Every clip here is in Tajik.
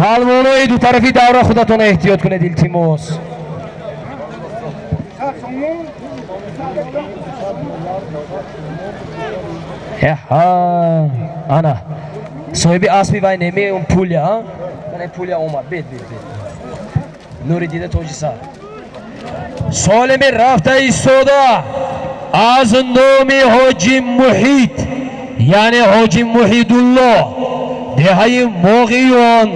پالمونوی دو طرفی دورا خودتون احتیاط کنید التماس. ها انا صاحب اسبی وای نمی اون پولیا ها من پولیا اومد بید نوری دیده توجی سر سالم رفته ایستاده از نام حاجی محیط یعنی حاجی محیط الله دهه موقعیان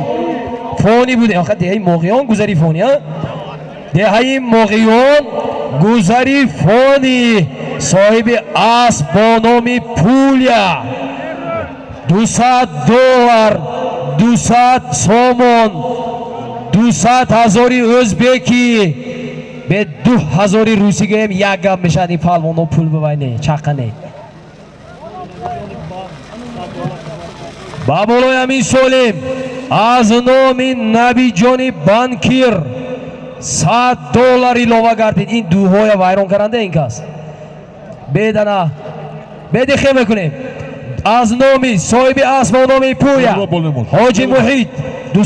فونی بوده آخه دهه موقعیان گذری فونی ها دهه موقعیان گذری فونی صاحب اسب با نام پولیا $200 200 سومون 200,000 ازبکی به 2,000 روسی گیم یک گم میشد این پالوانو پول ببینه چقنه بابولوی امین سولیم از نام نبی جانی بانکیر $100 ایلوه گردید این دوهای وایرون کرنده این کس بدنا بده خیمه کنیم از نامی صاحب اسم و نامی پویا حاجی محیط $200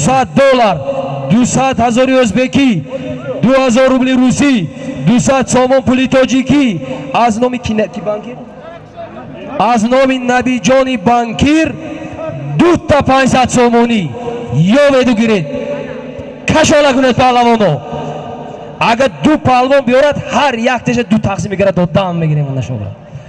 200,000 ازبکی 2,000 روبل روسی 200 سومون پولی تاجیکی از نامی کی بانکیر از نامی نبی جانی بانکیر 2 تا 500 سومونی یا بدو گیرید کشاله کنید پهلوانو اگر 2 پهلوان بیارد هر یک تش 2 تقسیم میگیرد 2 دام میگیریم اون شما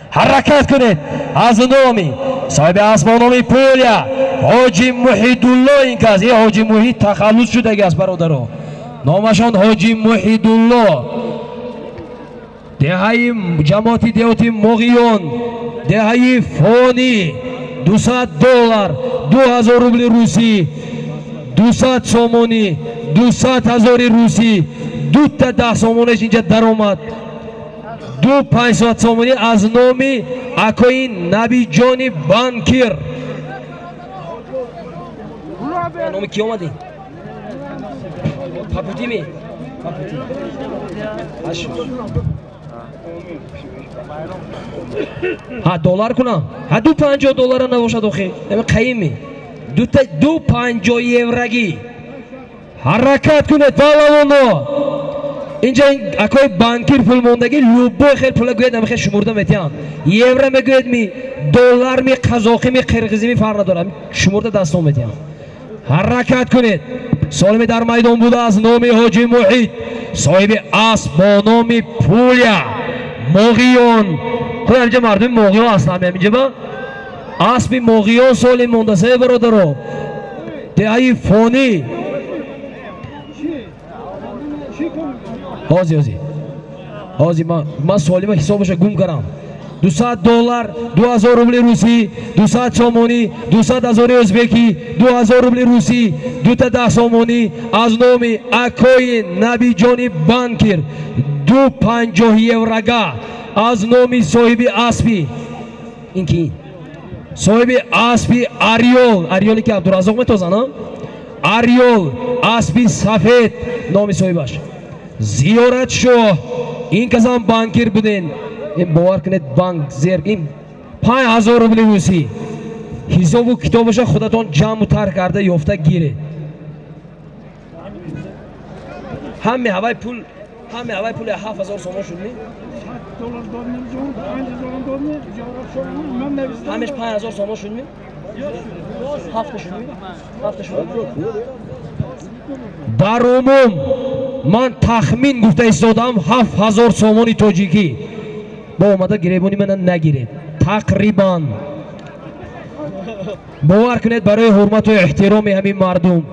حرکت کنید از نامی صاحب اسم و نامی پولیا حاجی محیط الله این کس این حاجی محیط تخلص شده است برادرو نامشان حاجی محیط الله دهه جماعتی دهاتی موقعیان دهه فونی $200 2,000 روبل روسی 200 سومونی 200,000 روسی 2 تا 10 سومونش اینجا در اومد 500 سومونی از نامی اکوی نبی جانی بانکیر نامی کی اومدی؟ پاپوتی می؟ پاپوتی ها دلار کنم ها $250 نباشد آخه نمی قیمی 250 یورگی حرکت کنید پهلوانو اینجا اکوی بانکیر پول موندگی لوبو خیلی پول گوید نمیخواد شمرده میتیان یورو میگوید می دلار می قزاقی می قرقیزی می فرق نداره شمرده دستون میتیان حرکت کنید سالمی در میدان بوده از نام حاجی محیط صاحب اسب با نام پولیا موقعیان خود اینجا مردم موقعیان اصلا اینجا با اسب موقعیان سالی مونده سه برادرو دهه فونی حاضی من سوالی ما حسابش گم کردم $200 2,000 روبل روسی 200 سومونی 200,000 ازبکی 2,000 روبل روسی 2 تا 10 سومونی از نام اکوی نبی جانی بانکیر 250 یورگا از نام صاحب اسبی این کی صاحب اسبی اریول که عبدالرزاق میتوزنم اریول اسبی سفید نام صاحبش زیارت شو این کسان بانکیر بودین این باور کنید بانک زیر این 5,000 روبل روسی حساب و کتابش خودتون جمع تر کرده یافته گیره همه هوای پول 7,000 سومون شد نی همش 5,000 سومون شد نی 7 شد نی 7 شد در عموم من تخمین گفته ایستادم 7,000 سومونی تاجیکی با اومده گریبونی من نگیره تقریبا باور کنید برای حرمت و احترام همین مردم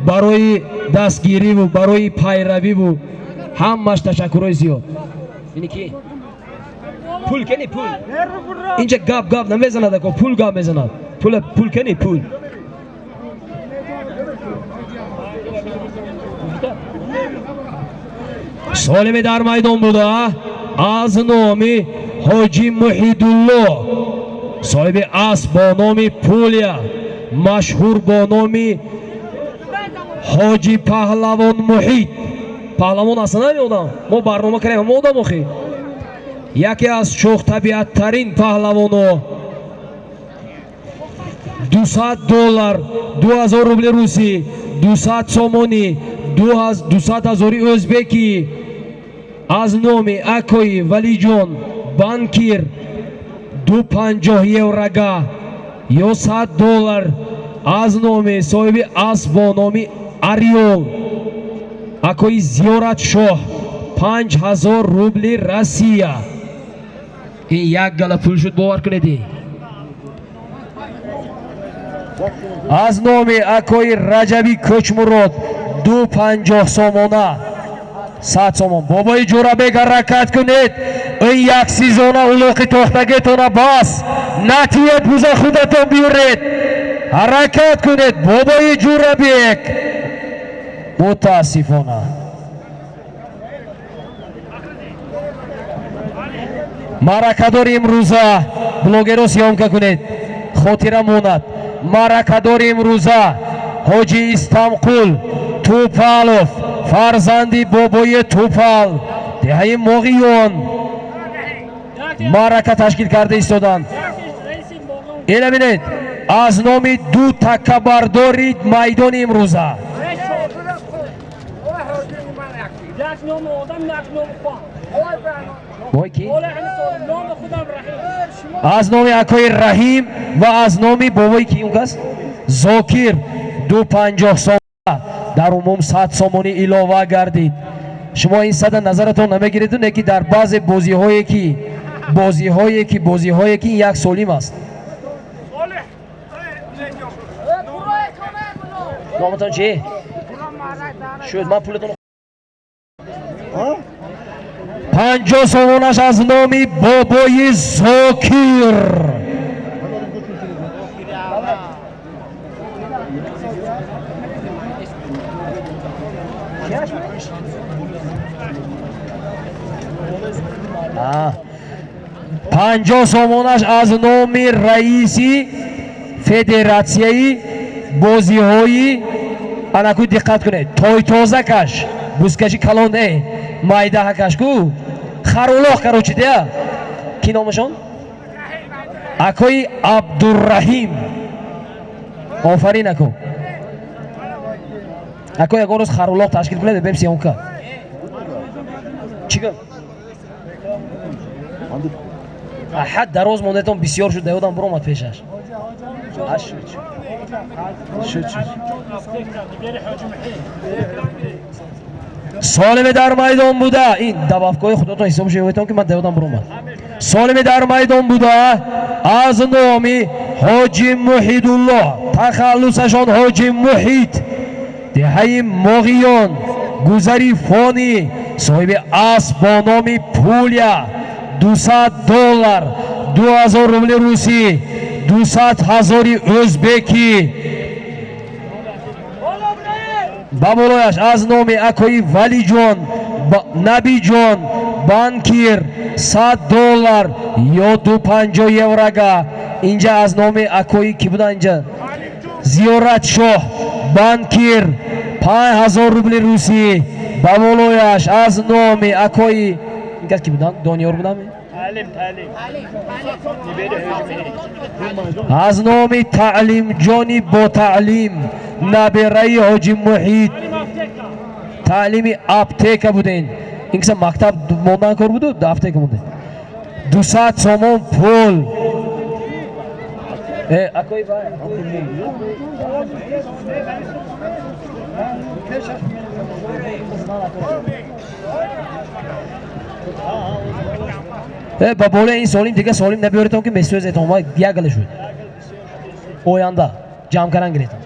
برای دستگیری و برای پیروی و همش تشکرهای زیاد اینی کی پول کنی پول اینجا گاب نمیزند که پول گاب میزند پول کنی پول سالم در میدان بوده از نام حاجی محیط الله صاحب اسب با نام پولیا مشهور با نام حاجی پهلوان محیط پهلوان اصلا نمیادم ما برنامه کنیم ما آدم آخی یکی از شوخ طبیعت ترین پهلوانو $200 2,000 روبل روسی 200 сомонӣ 200,000 o'zbeki аз номи Акои Валиҷон банкир 250 еврога ё $100 аз номи соҳиби асб бо номи Ариол Акои Зиёрат Шоҳ 5000 рубли Россия. ин як гала пул шуд, бовар кунед. аз номи Акои Раҷаби Кӯчмурод 250 сомона 100 сомон. бобои Ҷурабек ҳаракат кунед. ин як сезона улуқи тохтагетона бас натиҳед, буза худатон биёред. ҳаракат кунед бобои Ҷурабек. мутаассифона маъракадори имрӯза блогеро сиёмка кунед, хотира монад. маъракадори имрӯза ҳоҷи Истамқул Тӯпалов фарзанди бобои Тӯпал деҳаи Моғиён маърака ташкил карда истоданд. ина бинед аз номи ду такабардори майдони имрӯза аз номи Акои Раҳим ва аз номи бобои ки он кас Зокир 250 сомона дар умум 100 сомонӣ илова гардид. шумо ин сада назаратон намегиреду не ки дар баъзе бозиҳое ки ин як солим аст. номатон чи шуд? ман пулатон 50 сомонаш аз номи бобои Зокир. پنجاه سومونش از نام رئیسی فدراسیایی بازی های انکو دقت کنه توی تازه کش بوسکشی کلان نه مایده هکش کو خرولاخ کروچی دیا کی نامشون؟ اکوی عبدالرحیم. آفرین اکو اکوی اگر روز خرولاخ تشکیل کنه بیم سیام که چی کن؟ احد در روز موندتون بسیار شد دیودم برو مد پیشش شد سالم در میدان بوده. این دوافکای خودتون حساب شویتون که من دیودم برو مد سالم در میدان بوده از نامی حاجی محید الله تخلصشان حاجی محید دهی مغیان گذری فانی صاحب اسب با نام پولیا $200 2000 روبل روسی 200,000 ازبکی بابولایش از نام اکوی ولی جان نبی جان بانکیر $100 یا 250 еврога. اینجا از نام اکوی کی بوده اینجا زیارت شاه بانکیر 5000 روبل روسی بابولایش از نام اکوی این کس کی بودن دانیار بودن از نام تعلیم جانی با تعلیم نبرای حاجی محید تعلیمی اپتیک بودین این کسا مکتب موندن کار بودو اپتیک مونده 200 سومون پول اکوی بای با بوله این سالیم دیگه سالیم نبیارتم که مسیوز ایتون ما یک گله شد اوینده جمع کردن گریتم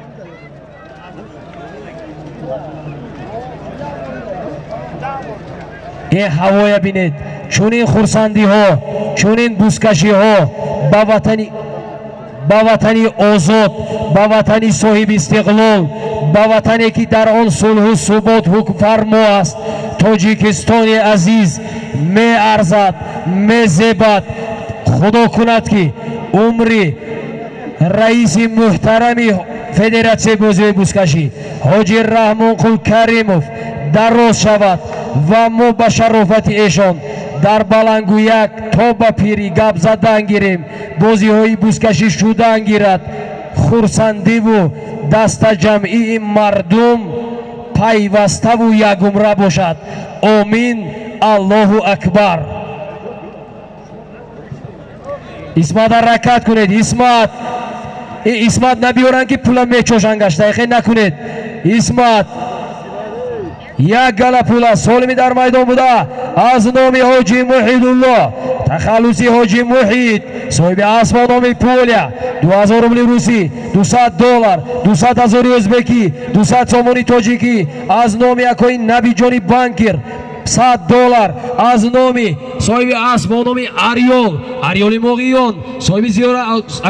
این هوای بینید چون این خورسندی ها چون این بوسکشی ها با وطنی آزاد با وطنی صاحب استقلال با وطنی که در آن صلح و ثبات حکم فرما است تاجیکستان عزیز می ارزد می زیبد. خدا کند که عمری رئیس محترمی فدراسیون بازی بوسکشی حاجی رحمان قل کریموف دراز شود و ما به شرافت ایشان در بلنگو یک تا به پیری گپ زدن گیریم بازی های بوسکشی شدن گیرد. хурсандиву дастаҷамъии мардум пайваставу ягумра бошад. Омин. Аллоҳу акбар. исмат ҳаракат кунед. исмат набиёранд ки пула мечошанд гашта. хе накунед. исмат як гала пула. солими дар майдон буда аз номи ҳоҷи муҳидулло, тахаллуси ҳоҷи муҳид, соҳиби асбо номи пуля 2000 рубли русӣ, $200, 200,000 ӯзбекӣ, 200 сомони тоҷикӣ аз номи акои набиҷони банкир, $100 аз номи соҳиби асб бо номи Арёли Моғиён, соҳиби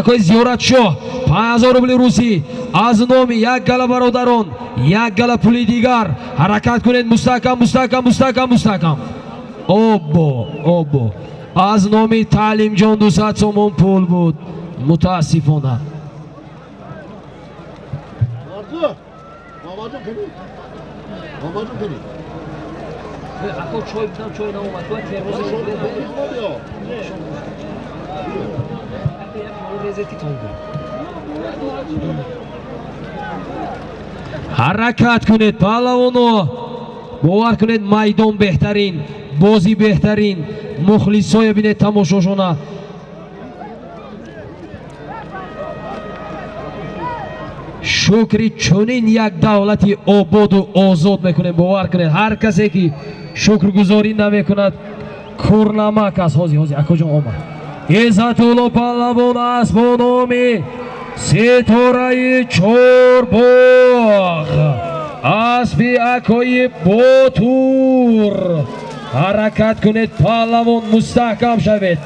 акои Зиёратшоҳ 5000 рубли русӣ аз номи як гала бародарон, як гала пули дигар. ҳаракат кунед. мустаҳкам. обо аз номи Таълимҷон 200 сомон пул буд. мутаассифона. ҳаракат кунед паҳлавоно. бовар кунед майдон беҳтарин, бозӣ беҳтарин. мухлисоя бинед тамошошона. шукри чунин як давлати ободу озод мекунем. бовар кунед ҳар касе ки шукргузорӣ намекунад курнамак аст. ҳозир акоҷон омад. Иzzatullo паҳлавон аст бо номи Ситораи Чорбоғ, асби акои Ботур. ҳаракат кунед паҳлавон. мустаҳкам шавед.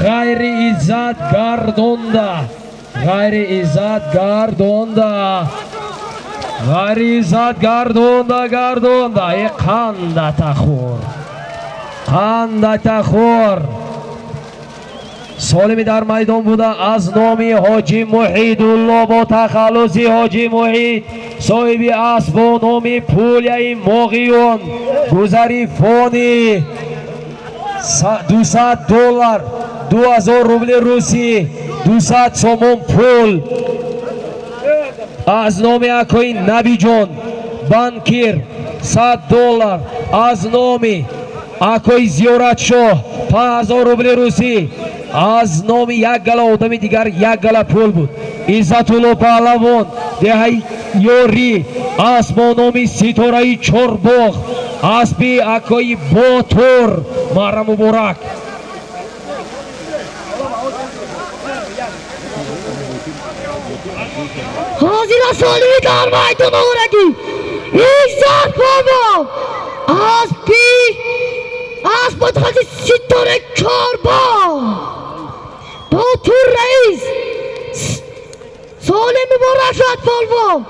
ғайри иззат гардонда. ғайри иззат гардонда. қандатахур. солими дар майдон буда аз номи ҳоҷи муҳидулло бо тахаллуси ҳоҷи муҳид, соҳиби асб бо номи пуляи Моғиён, гузари фони $200, 2000 рубли русӣ, 200 сомон пул аз номи акои Набиҷон банкир, $100 аз номи акои Зиёратшоҳ 5000 рубли русӣ, аз номи як гала одами дигар як гала пул буд. Izzatullo паҳлавон деҳаи ёрӣ аст бо номи Ситораи Чорбоғ, асби акои Ботур. маҳра муборак. ҳозир солими дар майдон омади. Izzat бомо асби мутахассис Ситораи Чорбоғ, Ботур раис. солим муборак шуд полвон.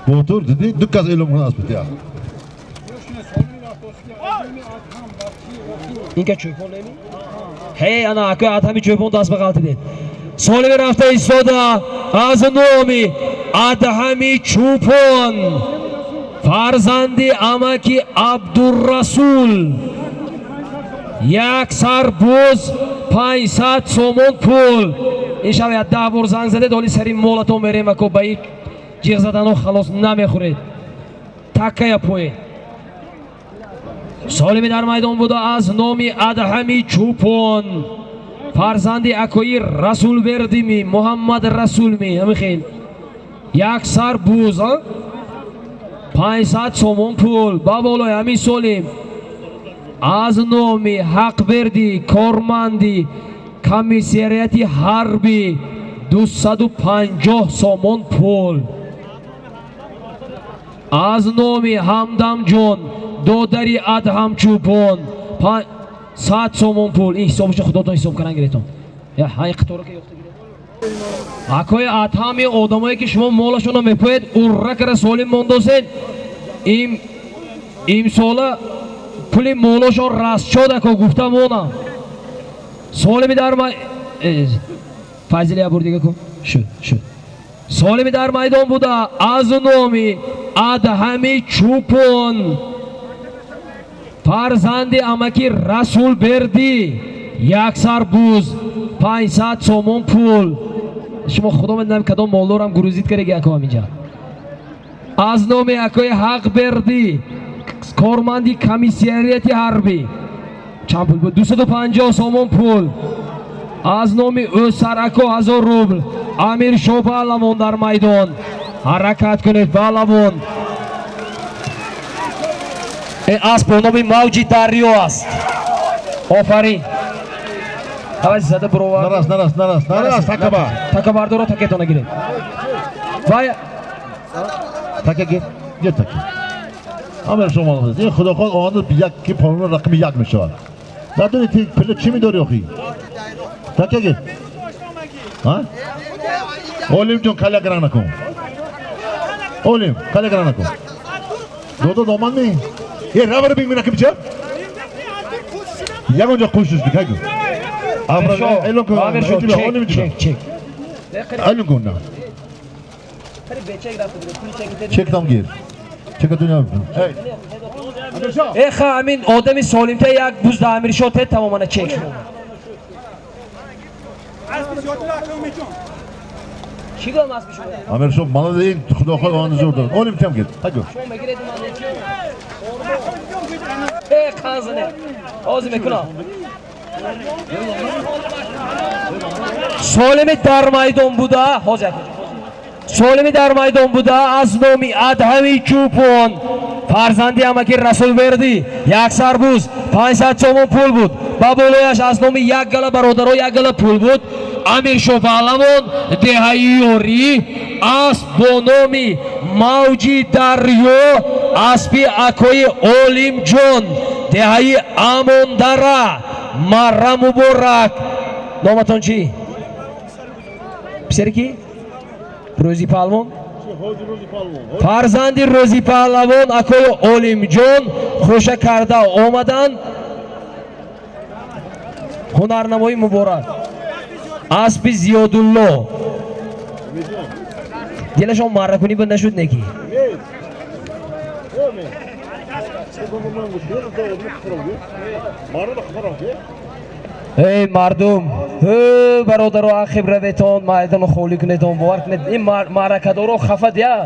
Ботур диди дуккас эълом кунад аст битя. инка чӯпон неми? ҳей ана акои адҳами чӯпон даст ба ғалти дед. солими рафта истода аз номи Адҳами Чӯпон, фарзанди амаки Абдуррасул, як сарбоз 500 сомон пул. ин шаба 10 бор занг задед, ҳоли сари молатон мерем ако ба ин ҷиғ задано халос намехӯред. таккая поед. солими дар майдон буда аз номи Адҳами Чӯпон, фарзанди акои Расулбердими, Муҳаммад Расулми, ҳамин хел як сарбоз 500 сомон пул. ба болои ҳамин солим аз номи Ҳақберди Корманди комиссарияти ҳарбӣ 250 сомон пул. аз номи Ҳамдамҷон додари Адҳам Чӯпон 100 сомон пул. ин ҳисобашо худотон ҳисоб кардан гиретон. акои Адҳами одамое ки шумо молашона мепоед урра кара солим мондосед, имсола пули молошон расчод ако гуфта монам. солими дар файзили абур дига кун шуд. солими дар майдон буда аз номи Адҳами Чӯпон, фарзанди амаки Расулбердӣ, як сарбӯз 500 сомон пул. شما خدا بدونم کدام مالدارم گروزیت کرده گه کام اینجا از نام اکای حق بردی کارمندی کمیسیریتی حربی چند پول بود 250 سومون پول از نام او سرکو 1000 روبل امیر شو پهلوان در میدان حرکت کنید پهلوان این اسب به نام موجی دریو است آفرین حواس زده برو نراست تکبر تکه بردارو تکه تو نگیره وای تکه گیر یه تکه امیر شما هست این خدا خود آن یک کی پارون رقم 1 میشه ندونی تی پله چی میداری آخی تکه گیر ها اولیم جون کلا گران نکن اولیم کلا گران نکن دو دامن می یه رابر بینگ مینا که بیچه یک اونجا خوشش دیگه ایلون کن آمیر شو چک ایلون کن نه چک دام گیر چک دنیا ای همین آدمی سالم تا یک بوز ده امیر شو تماما چک شد چی گم از بیشون امیر شو مالا این خدا خود آن زور داد اولیم کم گیر هجو ای خانزنه آزی میکنم سالمی در میدان بوده حاضر سالمی در میدان بوده از نامی ادهمی چوپون فرزندی امکی رسول بردی یک سربوز 500 سومون پول بود با بالایش از نامی یک گله برادر و یک گله پول بود امیر شو پهلوان دهیوری اسب با نامی موجی دریو اسبی اکوی اولیم جون دهی امون دره مره مبارک نامتان چی؟ پسر کی؟ روزی پهلوان؟ فرزندی روزی پهلوان اکوی اولیم جون خوشه کرده آمدن هنرنمایی مبارک اسب زیادالله دلشان مره کنی بند نشد نکی ای مردم برادر و اخیب رویتان مایدان خولی کنیدان باور کنید این معرکدار رو خفه دیا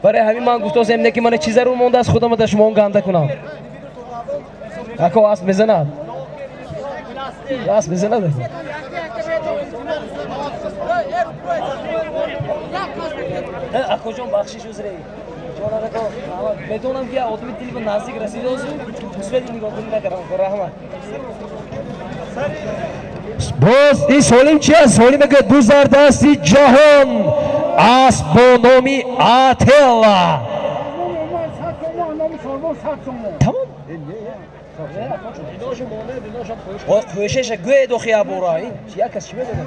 برای همین من گفتم امنه که من چیز رو مونده از خودم در شما گنده کنم اکو اسب میزند اسب میزند اکو جان بخشیش وزره بدونم که آدمی دلی به نزدیک رسیده است مثبت نگاه کنید نکردم رحمت باز این سالیم چیه؟ سالیم که دوزار دستی جهان اسب با نامی آتلا تمام خوشش گوه دو خیاب برای این یک کس چی بدونه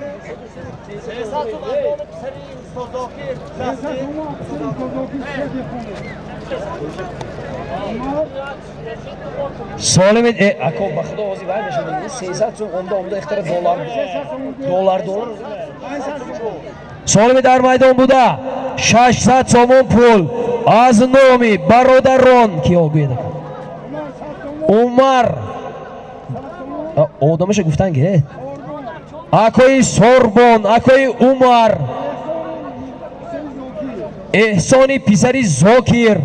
سالم اکو بخدا آزی باید بشنید 300 سوم عمده اختار دلار سالم در میدان بوده 600 سومون پول از نامی برادران کی آگویده عمر آدمش گفتن که اکوی سوربون اکوی عمر احسانی پیسری زاکیر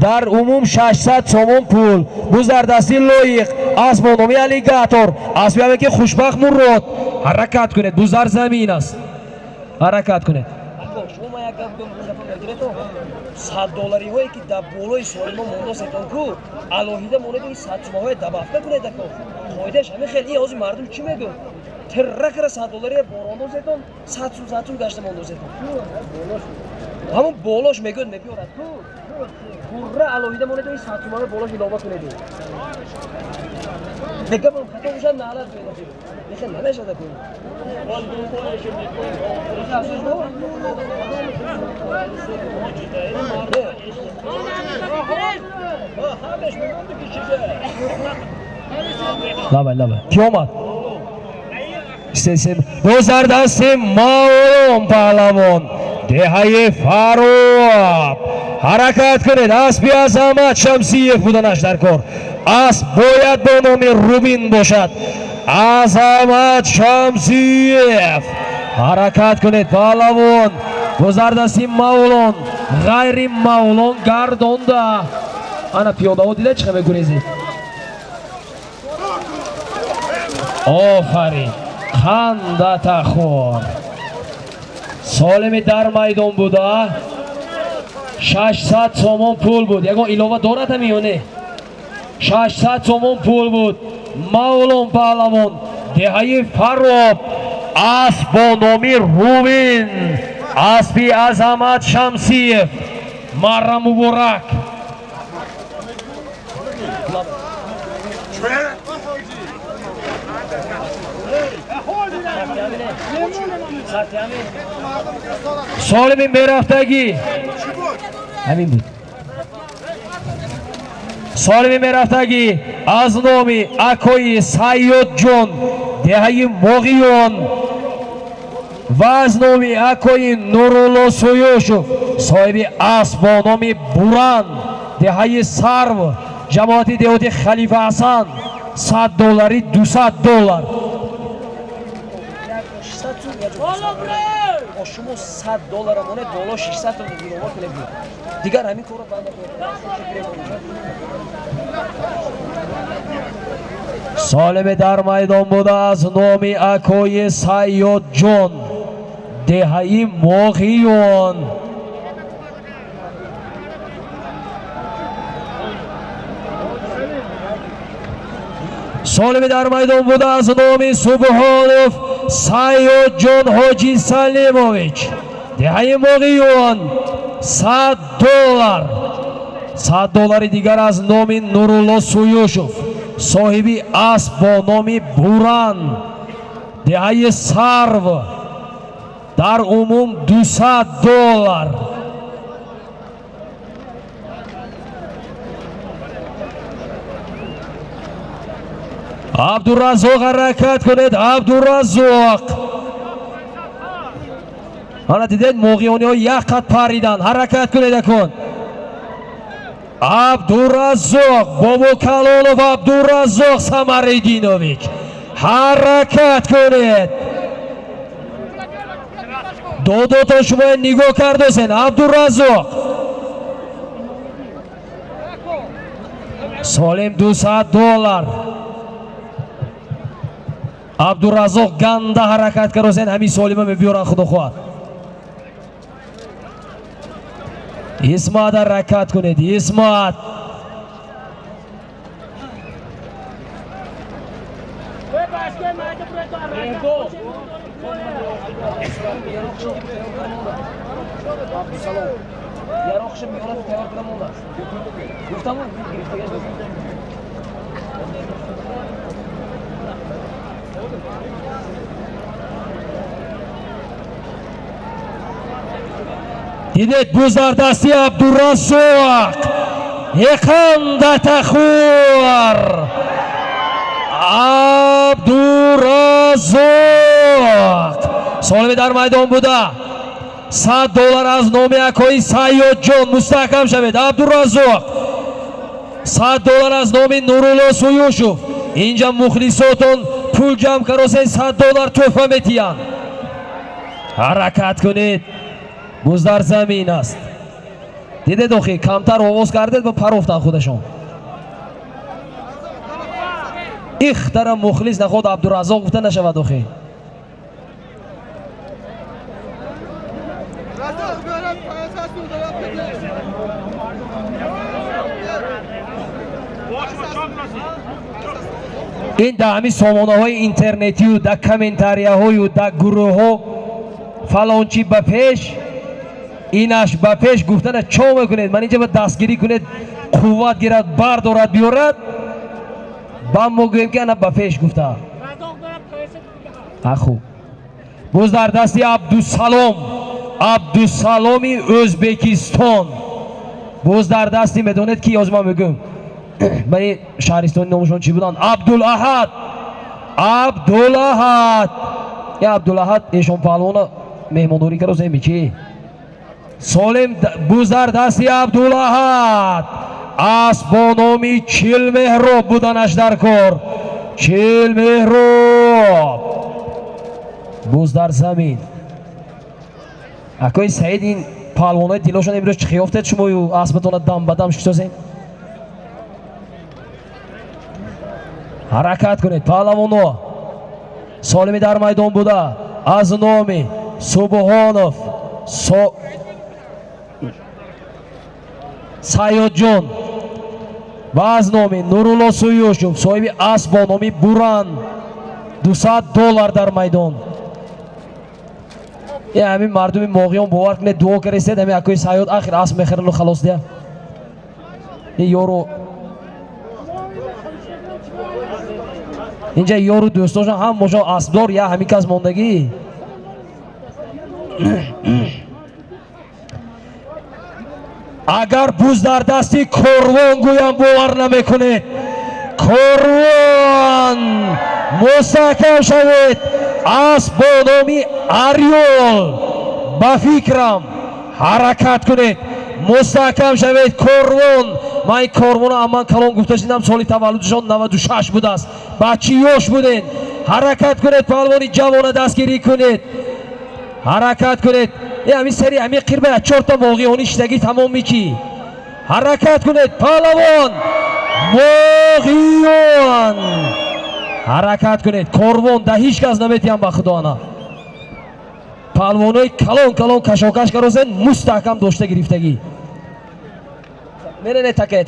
در عموم 600 سومون پول بوزردستی لایق اسب با نامی الیگاتور اسبی همه که خوشبخت مراد حرکت کنید بوزر زمین است حرکت کنید شما یک گفت 100 دلاری هایی که در بالای سالما مونده ستان کو الهیده مونده این 100 سومه های دبافته کنید کو خواهیدش همه خیلی از مردم چی میگو ترک را 100 دلاری بارانده ستان 100 سوم گشته مونده ستان همون بالاش میگود میپیورد کو پورا الهیده مونده این 100 سومه بالاش ایلابه کنید دیگه برم خطا بشن نالت بیده دیگه نمیشه ده کنید لابا کی اومد دوزار دستی ماولون پهلوان دهه فاروق حرکت کنید اسبی عظمت شمسیه بودنش در کار اسب باید به نام روبین باشد Azamat Shamsiyev. Harakat kuned palavon. Guzardasi Mavlon, g'ayri Mavlon gardonda. Ana piyoda o'tida chiqib ko'rasiz. Ofarin. Qanda taxor. Solimi dar maydon buda. 600 somon pul bud. Yagon ilova doradmi yone? 600 somon pul bud. Mavlon palavon, Dehayi Farob, Asbonomi Rubin, Asbi Azamat Shamsiyev, Marra Muborak. Solimin beraftagi Amin bud. Solimin beraftagi Aznomi Akoyi Sayyodjon, Dehayi Mog'iyon, Vaznomi Akoyi Nurullo Soyoshev, sohibi Asbonomi Buran, Dehayi Sarv, Jamoati Devoti Khalifa Hasan, $100, $200. شما $100 امونه بالا 600 تا دیگه ما کنیم دیگر همین کارو بنده سالم در میدان بوده از نام اکوی سیاد جان دههی ماغیون سالم در میدان بوده از نام سبحانوف سیاد جان حاجی سلیمویچ دههی ماغیون $100 دیگر از نام نورالله سویوشوف صاحبی اسب با نام بوران دههی سرو در عموم $200 عبدالرزاق حرکت کنید عبدالرزاق حالا دیدید موقعیانی ها یک قد پریدن حرکت کنید کن عبدالرزاق بابو کلالوف عبدالرزاق سمریدینویچ حرکت کنید دو تا شما نگاه کرده سن عبدالرزاق سالم $200 عبدالرزاق گنده حرکت کرده سن همین سالمه میبیارن خدا خواهد اسمت حرکت کنید اسمت دیدید بوزدار دستی عبدالرزاق یکم تخور عبدالرزاق سالمی در میدان بوده $100 از نام اکوی سیاد جان مستحکم شوید عبدالرزاق $100 از نام نورالله سویوشوف اینجا مخلصاتون پول جمع کردن $100 تحفه میتین حرکت کنید بوز در زمین است دیده دوخی کمتر آواز کردید با پر افتن خودشون اختر مخلص نخود عبدالرزاق گفته نشود دوخی این در همین سامانه های اینترنتی و در کامنتاریه های و در گروه ها فلانچی به پیش اینش به پیش گفتن چا میکنید من اینجا به دستگیری کنید قوت گیرد بردارد بیارد با ما گویم که انا به پیش گفته خوب بوز در دستی عبدالسلامی ازبکستان بوز در دستی میدونید کی از ما میگم من شهرستان نامشون چی بودن عبدالاحد یا عبدالاحد ایشون پهلوان مهمانداری کرد زمین چی سالم بوز در دستی عبدالاحد اسب با نامی چیل مهراب بودنش در کار 40 مهراب بوز در زمین اکوی سعید این پالوانای دیلاشون امروز چی خیافتید شما یو اسبتون دم بدم شکستین حرکت کنید پالوانو سالمی در میدان بوده از نامی سبحانوف سایاد جون و از نامی نورالله سویوشوف صاحب اسب با نامی بوران $200 در میدان یه همین مردمی موقعیان باور کنه دعا کرسید همین اکوی سایاد آخر اسب میخرن و خلاص دیا این یارو اینجا یارو دوستاشون هم مجا اسبدار یا همین کس موندگی اگر بوز در دستی کروان گویم باور نمیکنید کروان مستحکم شوید اسب با نامی اریول با فکرم حرکت کنید مستحکم شوید کروان من این کروان امان کلان گفته شدم سالی تولدشان 96 بوده است بچه یاش بودین حرکت کنید پهلوانی جوان دستگیری کنید حرکت کنید این همین سری همین قربه 4 تا موقعیانی شدگی تمام میکی حرکت کنید پهلوان موقعیان حرکت کنید کروان ده هیچ کس نمیتیم با خدانا پهلوانای کلان کلان کشاکش کروزن مستحکم داشته گرفتگی نه تکه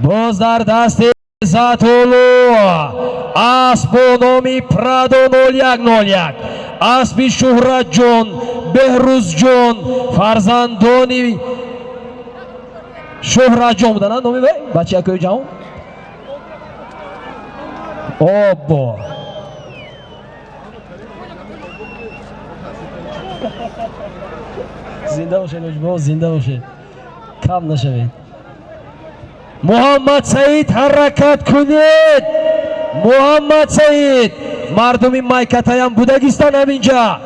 باز در دست زاتولو اسب با نامی پرادو 0101 اسب شهرت جون بهروز جون فرزندانی شهرت جون بودن نامی بای بچه اکوی جون آبا زنده باشه زنده باشه کم نشوید محمد سعید حرکت کنید محمد سعید مردمی مایکتایم بودگیستان همینجا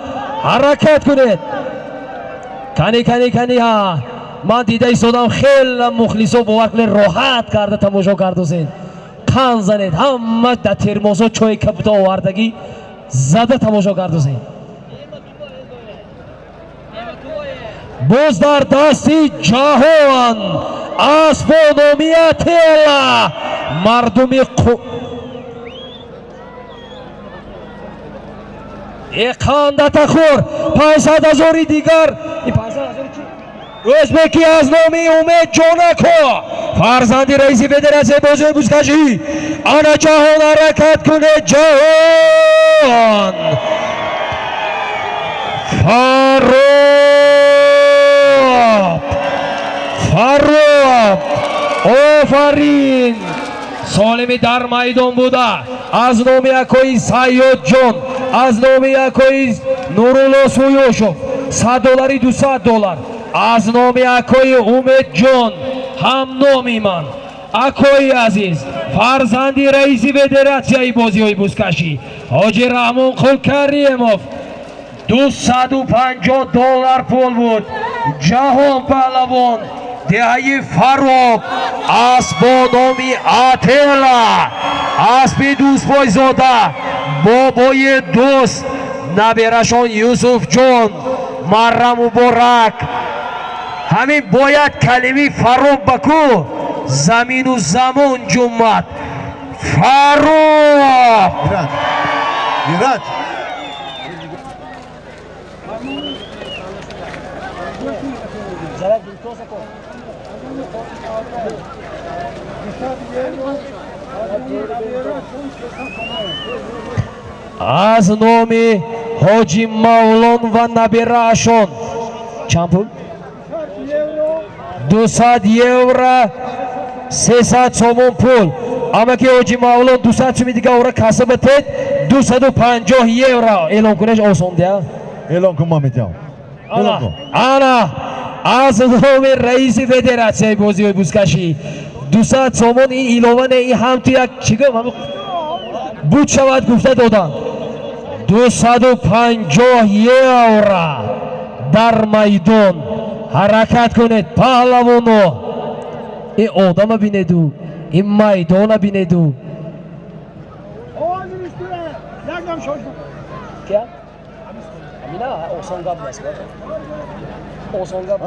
حرکت کنید کنی ها من دیده ایستادم خیلی مخلصا باور کنید راحت کرده تماشا کردوسین کن زنید همه در ترموزا چای کبتا آوردگی زده تماشا کردوسین باز در دستی جهان اسب و نامی اتیلا مردمی خانده خور 500,000 دیگر ازبکی از نامی امید جونکو فرزندی رئیسی فدراسیون بازی بوزکشی آن جهان حرکت کنه جهان فاروق آفرین سالمی در میدان بوده از نامی اکوی سایاد جون از نامی اکوی نورالله سویوشوف $100 $200 از نامی اکوی امید جون هم نامی من اکوی عزیز فرزندی رئیسی فدراسیون بازی های بوزکشی حاجی رحمان قل کریموف $250 پول بود جهان پهلوان دهی فاروق اسب با نامی اتیلا اسب دوست پایزاده بابای دوست نبیرشان یوسف جون مرم مبارک همین باید کلمه فاروق بکو زمین و زمان جمعت فاروق گیرد از نامی حاجی مولان و نبیرشان چند پول؟ 200 یورو 300 سومون پول اما که حاجی مولان 200 سومی دیگه اورا کسب بتید 250 یورو اعلام کنش آسان دیا اعلام کن ما میتیم انا از نامی رئیس فدراسیون بازی های بوزکشی 200 سومون این ایلوان این هم تو یک چیگه بود شود گفته دادن 250 یورو در میدان حرکت کنید پهلوانو این آدم بینید این میدان بینیدو کیا؟ امینا اوسان گاب است. اوسان گاب.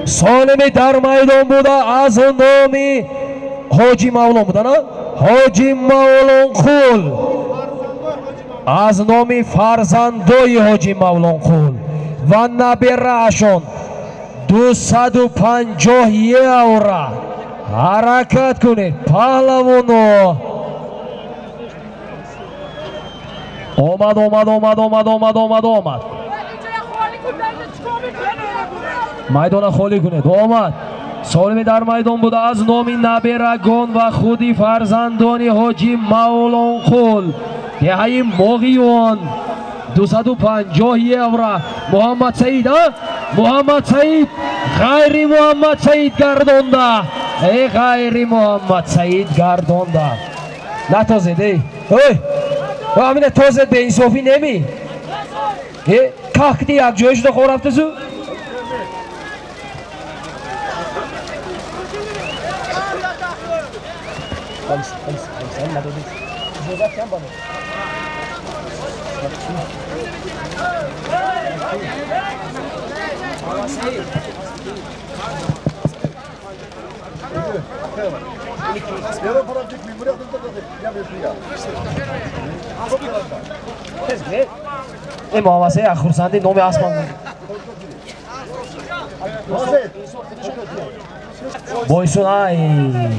سالمی در میدان بوده از نامی حاجی مولان بوده نه؟ حاجی مولان خول از نامی فرزندای حاجی مولان خول و نبرهشون 250 یورو حرکت کنید پهلوانو. آمد میدان خالی کنید. آمد سالمی در میدان بوده از نامی نبرگان و خودی فرزندانی حاجی مولان خول دهی ماغیون 250 یورو. محمد سعید محمد سعید غیر محمد سعید گردانده ای غیر محمد سعید گردانده نتازده اوی همینه تازه به انصافی نمی کاختی یک جایش دو خور رفته زو این محمد اخورسندی نوم آسمان بایسون ای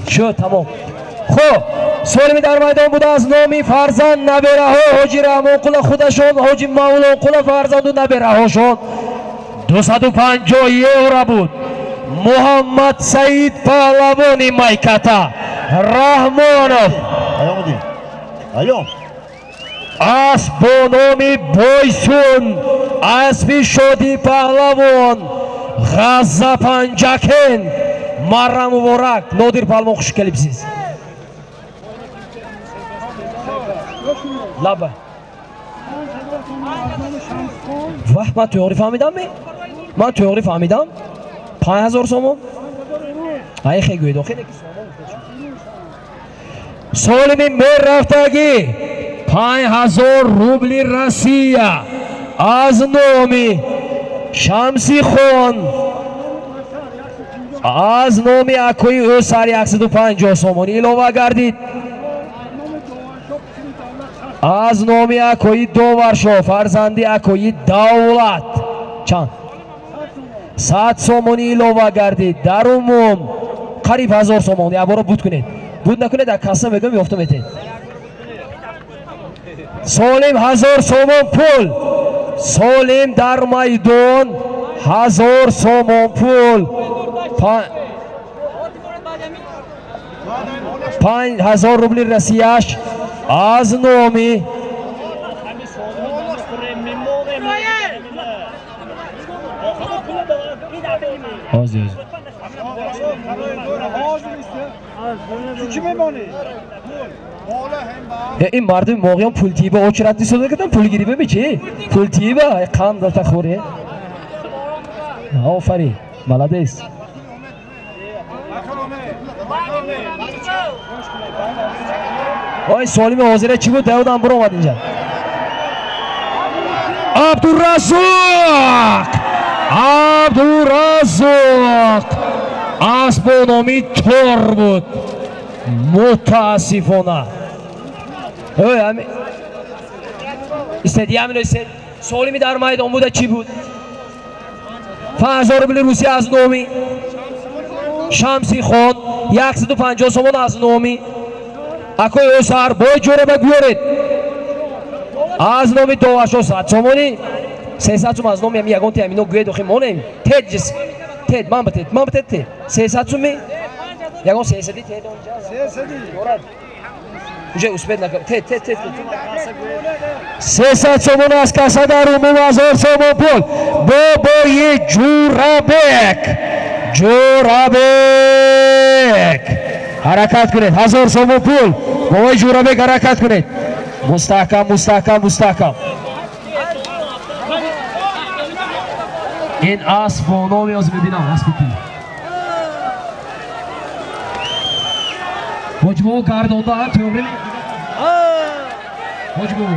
شد تمام. خب سالمی در میدان بوده از نامی فرزند نبره ها حاجی رحمان قل خودشون حاجی مولان قل فرزند و نبره هاشون 250 یورو بود. محمد سعید پهلوانی میکتا رحمانов ایام اسب با نامی بایسون اسبی شادی پهلوان غزه پنجکن مرم مبارک نادر پهلوان خوش کلیپسیز لبه وقت من تویاری فهمیدم من تویاری فهمیدم 5000 سومون ای خیلی گویدو خیلی سالمی مر رفتگی 5000 روبلی روسیه از نامی شمسی خان از نامی اکوی او سر 150 سومانی علاوه گردید. از نامی اکوی داورشاه فرزندی اکوی دولت چند 100 سومانی علاوه گردید. در عموم قریب 1000 سومانی عبارو بود کنید بود نکنید در کسا بگم یافته میتید. سالم 1000 سومان پول سالم در میدان 1000 سومان پول 5000 روبلی رسیش از نامی این مردم موقعی پول تیبه اوچرت نیست کردن پول گیری به چی؟ پول تیبه قام دلتا خوره آفرین ملادیس آی سوالی می حاضره چی بود داود انبر اومد اینجا عبدالرزاق اسب و نامی تور بود متاسفانه استدی همین استد سوالی می در میدان بوده چی بود 5000 روبل روسی از نامی شمسی خان 150 سومون از نامی اکوی او سر بای جوره بگویارید از نامی داورشاه 100 سومونی 300 سوم از نامی هم یگان تیمینو گوید دخیم مونیم تید جس تید من بتید تید 300 سومی یگان 300 تید اونجا 300 اونجا اسپید نکرد تید 300 سومون از کسا در عموم 1000 سومون پول بابای جورابک حرکت کنید 1000 سومون پول بابای جورابک حرکت کنید مستحکم این اسب با نامی از ببینم اسب Hocmo gardonda to'g'ri mi? Hocmo.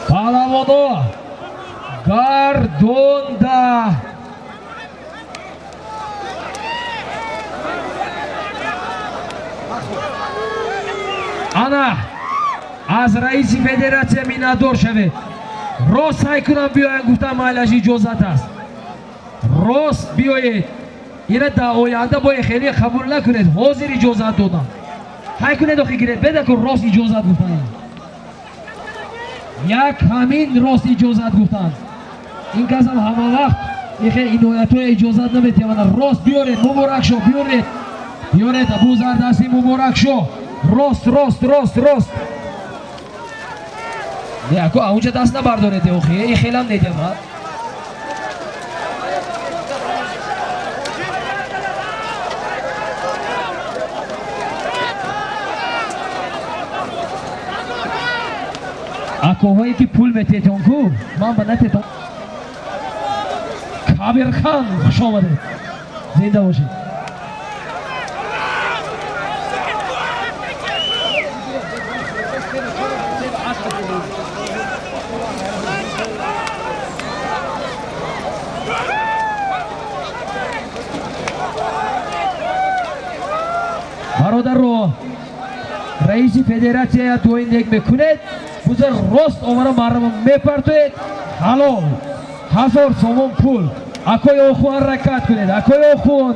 Palavodo gardonda ana از رئیس فدراسیون میندور شوید. راست سعی کنم بیاین گفتم مایلش اجازت است. راست بیایید. اینا در آینده باید خیلی قبول نکنید. حاضر اجازت دادم. سعی کنید آخه گیرید بده که راست اجازت گفتن. یک همین راست اجازت گفتن. این کس هم همه وقت اینایت های اجازت نمیتونن. راست بیارید مبارک شو بیارید. بیارید ابو زردستی مبارک شو. راست راست راست راست. نه اکو اونجا دست نبرداره دیو خیلی خیلی هم نیدیم ها. اکو هایی که پول میتیتون کو من با نتیتون کابر خان خوش آمده زنده باشید. برادر رو رئیس فدراسیون تویندگ میکنید بزر راست آمارا مردم میپرتوید حلال 1000 سوم پول اکوی اخوان حرکت کنید اکوی اخوان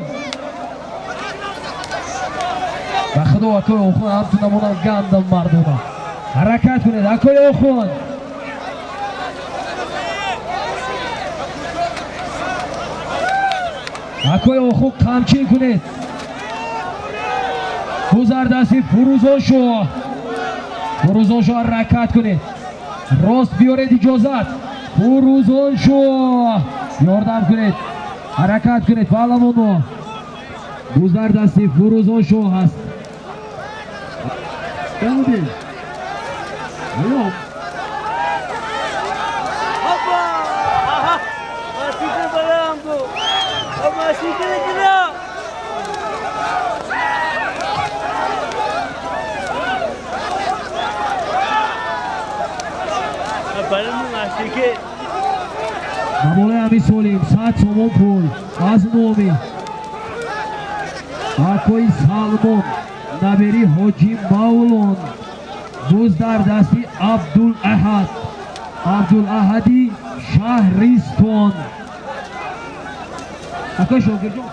بخدا اکوی اخوان هم تو نمونم گندم مردم حرکت کنید اکوی اخوان اکوی اخوان قمچین کنید گذردستی فروزان شو حرکت کنید راست بیارید اجازت فروزان شو یاردم کنید حرکت کنید پهلوانو گذردستی فروزان شو هست بودید ایام نمونه همی سولیم 100 سومون پول از نومی اکوی سالمون نبری حاجی مولون دوز در دستی عبدالاحدی شهریستون اکوی شوگر جون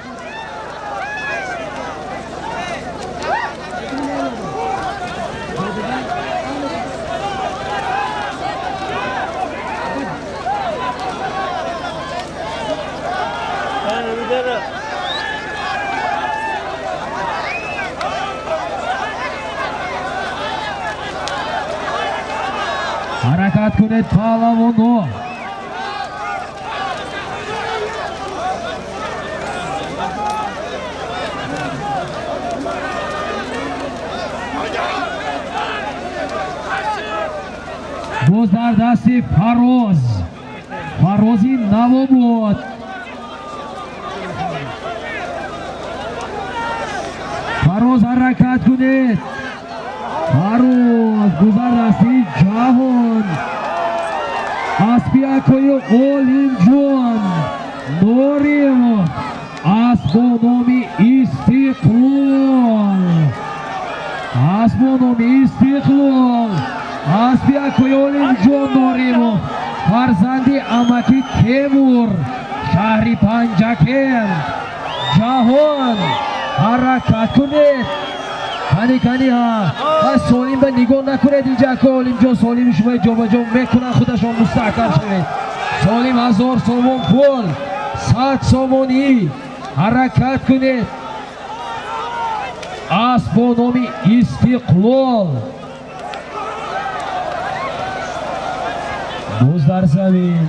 حرکت کنید پهلوانو باز در دستی فرازی نو بود فراز حرکت کنید فراز گذر دستی جهان اسبی اکوی اولین جوان نوریم اسب نامی استقلال اسبی اکوی اولین جوان نوریم فرزندی امکی تیمور شهری پنجکن جهان حرکت کنید کنی ها سالیم به نگاه نکنید اینجا که آلیم جا سالیم شما جا با جا میکنن خودشان مستحکم شوید سالیم 1000 سومون پول 100 سومونی حرکت کنید اسب با نامی استقلال دوز در زمین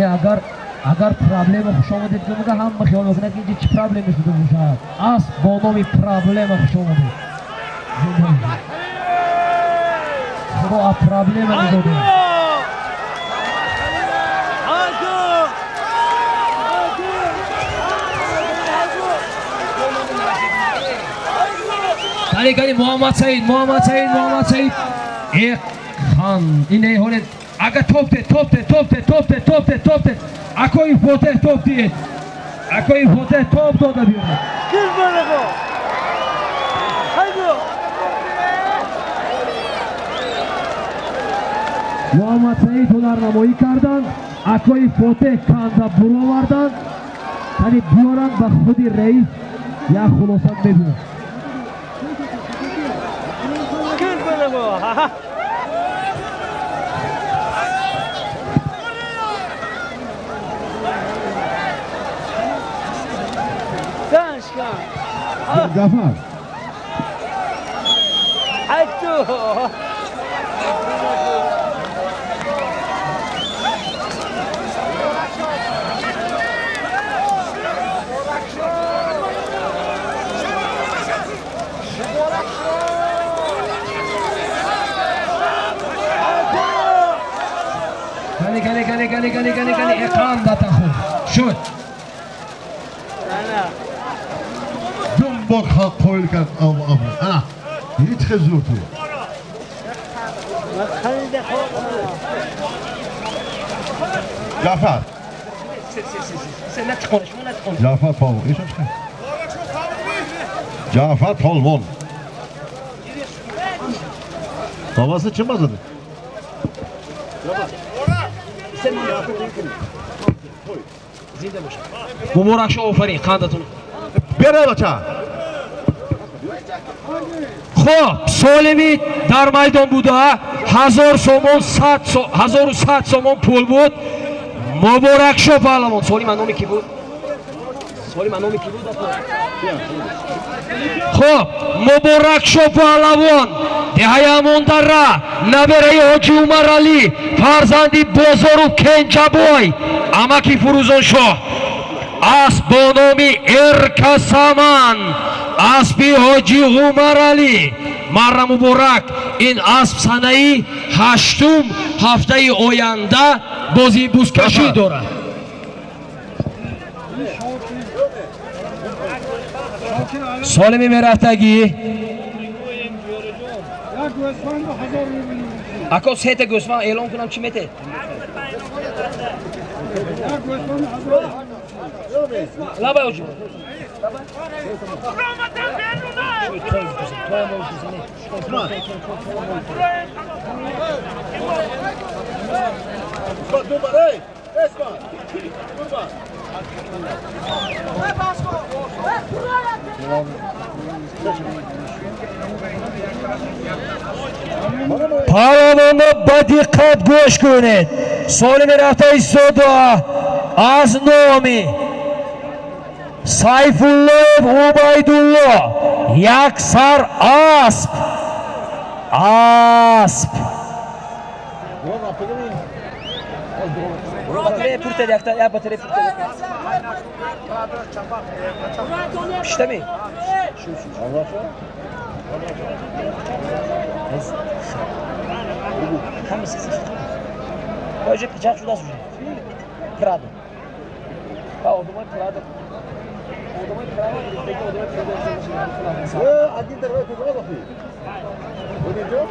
اگر پرابلم خوش آمدید که میگه هم خیال میکنه که اینجا چی پرابلمی شده باشد اسب با نامی پرابلم خوش آمدید خدا پرابلم نداده کلی محمد سعید ایک خان اینه هونه اگه توفته اکوی فوته توف دید اکوی فوته توف داده بیاره محمد سعید هنرنمایی کردن اکوی فوته کنده برو آوردن کلی بیارن به خودی رئیس یا خلاصت ببینن Gafar. کلی اقام داتا خود شد با خاک کویل کرد انا هیچ خزور تو جعفر جعفر پاو ایشون چه جعفر پالمون بابası چه مزده مبارک شو آفرین قندتون بره بچه خب سالمی در میدان بوده 1000 سومون 1100 سومون پول بود مبارک شو پهلوان سالم نامی کی بود خب مبارک شو پهلوان دهه مندره نبره حاجی عمر علی فرزندی بزرگ کنجبوی امکی فروزان شاه اسب با نامی ارکسامن اسبی حاجی عمر علی مرا مبارک این اسب سنه‌ای 8 هفته آینده بازی بوزکشی دارد سالمی مرفتگی اکا سهت گوسفند اعلام کنم چی میته لابا اوجو پهلوان با دقت گوش کنید سالم رفته ایستاده از نامی سیف الله عبیدالله یک سر اسب پشتمی Hoje já ajuda a sujar. Prado. O do mais prado. aqui intervém com o aqui. Entendeu?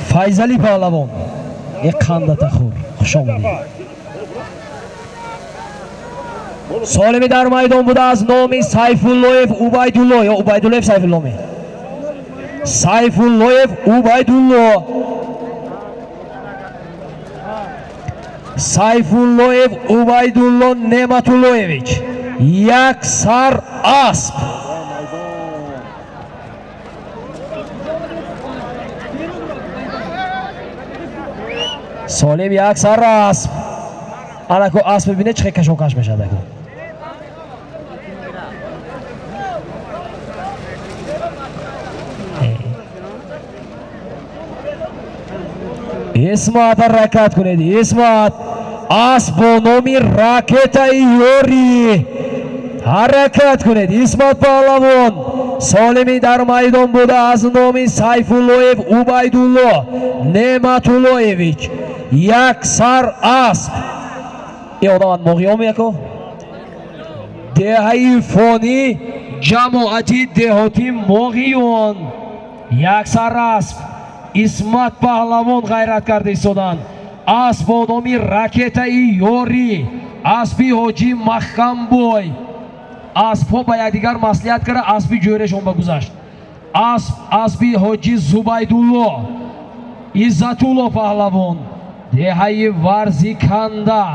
فیضلی پهلوان یک خنده خور خوش آمدید سالمی در میدان بوده از نام سیف الله عبیدالله یا عبیدالله سیف الله سیف الله عبیدالله سیف الله عبیدالله نعمت اللهویچ یک سر اسب سالم یک سر اسب анако асп бибинед чӣ кашокаш мешад ако. исмат ҳаракат кунед. исмат асп бо номи ракетаи ёрӣ ҳаракат кунед. исмат паҳлавон солими дар майдон буда аз номи Сайфуллоев Убайдулло Неъматуллоевич як сар асп. ин одамат моғиём яко деҳаи фонӣ ҷамоати деҳоти моғиён як сар асп. исмат паҳлавон ғайраткарда истоданд. асп бо номи ракетаи ёрӣ, аспи ҳоҷӣ маҳкамбой. аспҳо ба якдигар маслиҳат карда аспи ҷӯрешон ба гузашт. аспи ҳоҷӣ Зубайдулло Иззатулло паҳлавон деҳаи варзиканда.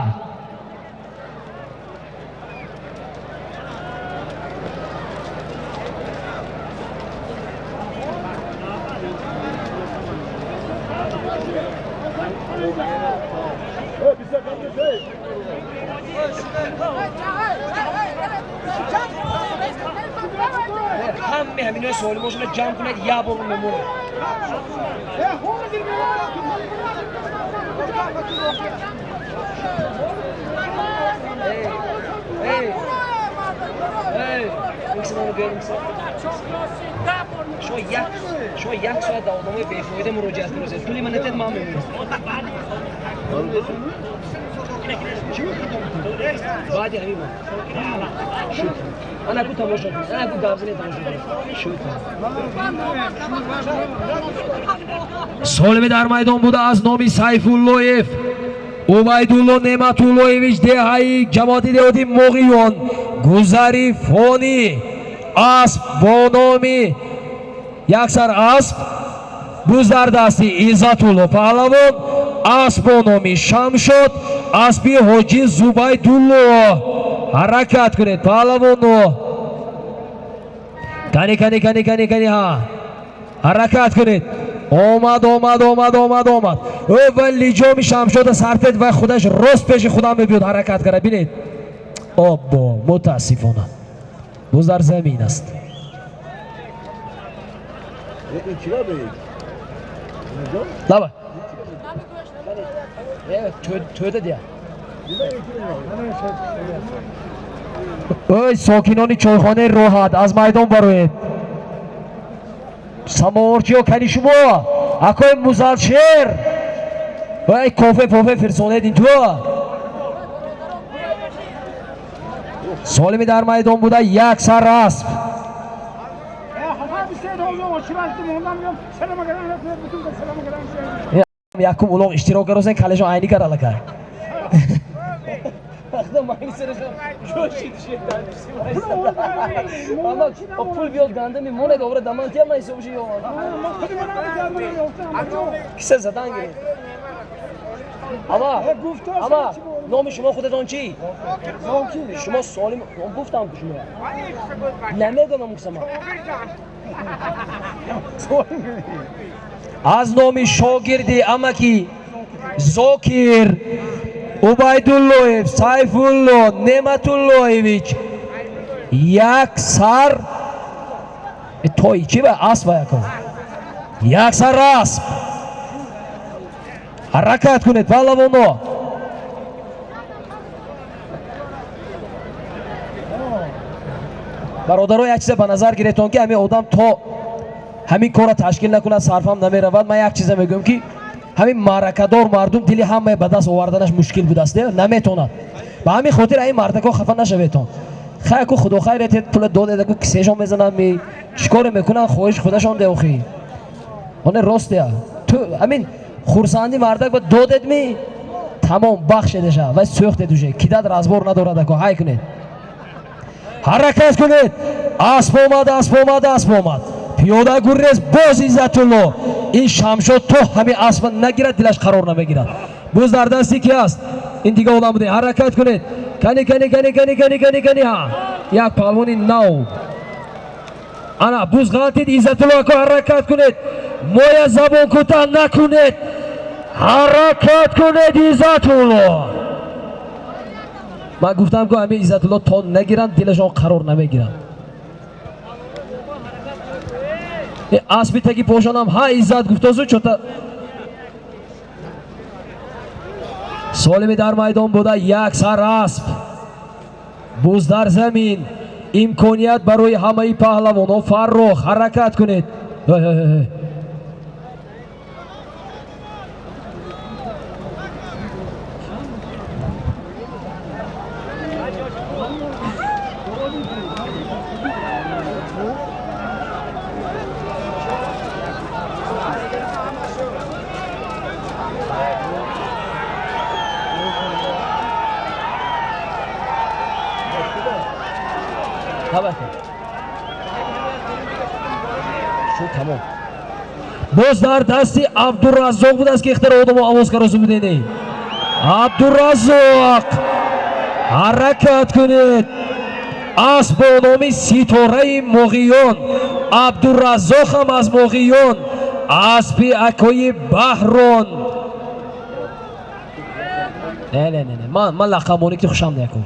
ҳамаи ҳаминои солимошона ҷамъ кунед як бор мемонед. шумо як соат давомиёи бефоида муроҷиат кунед. пули ман нетед ман мемонам. баъди ҳамин анаку тамошо кунед. анаку гавзине тамошо кунед. солими дар майдон буда аз номи Сайфуллоев Убайдулло Неъматуллоевич деҳаи ҷамоати деҳоти моғиён гузари фонӣ асп бо номи яксар асп буздар дасти Иззатулло паҳлавон асп бо номи Шамшод аспи ҳоҷӣ Зубайдулло ҳаракат кунед паҳлавоно. кани ҳа ҳаракат кунед. омад вай лиҷоми Шамшода сартед вай худаш рост пеши худам мебиёд ҳаракат кара. бинед оббо мутаассифона буздар замин аст. давай тӯда дия. ой сокинони чойхонаи роҳат аз майдон бароед. самоорчиё кани шумо акои музалшер вай кофе фирсонед ин ту. солими дар майдон буда як сар асп. якум улоғ иштирок каросен калешон айни каралака. пул биёд ганда мемонед овра дамантия майсобши ё киса задан гиред. ама номи шумо худатон чӣ? шумо солим гуфтам шумо намедонам кисама. аз номи шогирди амаки Зокир Убайдуллоев Сайфулло Неъматуллоевич як сар той чӣ ба асп яко як сар асп. ҳаракат кунед паҳлавоно. бародаро як чиза ба назар гиретон ки ҳамин одам то ҳамин кора ташкил накунад сарфам намеравад. ман як чиза мегӯям ки ҳамин маъракадор мардум дили ҳамаи ба даст оварданаш мушкил будааст наметонад. ба ҳамин хотир ҳамин мардако хафа нашаветон. хайку худо хайретед пула додедаку кисешон мезанам чӣ коре мекунанд хоҳиш худашон деохӣ оне ростя ту ҳамин хурсанди мардак ба додед ми тамом бахшедеша вай сӯхтед уже кидат разбор надорад ако ҳай кунед. ҳаракат кунед. асп омад пиёда гуррез боз Иззатулло. ин Шамшод то ҳамин асп нагирад дилаш қарор намегирад. буз дар дасти ки аст? ин дига одам буде. ҳаракат кунед. кани ҳа як палвони нав. ана буз ғалтид Иззатулло ако ҳаракат кунед. моя забон кӯтах накунед. ҳаракат кунед Иззатулло. من گفتم که همه عزت الله تا نگیرن دلشان قرار نمیگیرن. اسبی تکی پوشانم ها عزت گفتازو چطور سالمی در میدان بوده یک سر اسب بوز در زمین امکانیت برای همه پهلوانان فرخ حرکت کنید. تمام باز در دستی عبدالرزاق بود است که اختیار آدم آواز کرده بودینی. عبدالرزاق حرکت کنید. اسب با نام ستاره مغیان عبدالرزاق هم از مغیان اسبی اکوی بحران. نه من لقمانی که خوشم نکن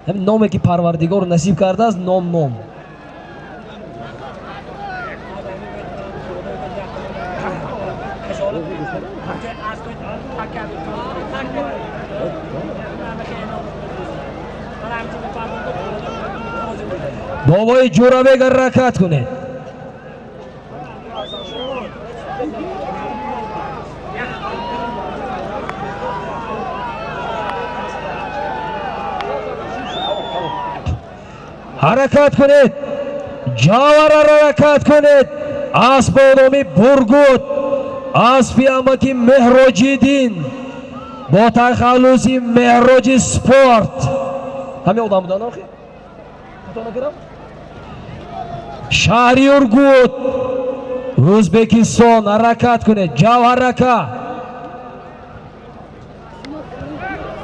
همین نامی که پروردگار نصیب کرده است نام بابای جورابه گر حرکت کنه. حرکت کنید. جاور حرکت کنید. اسب نامی برگود اسبی امکی مهراجی دین با تخلصی مهراج سپورت همه آدم بودن آخی شهری ارگود ازبکستان حرکت کنید. جاور حرکت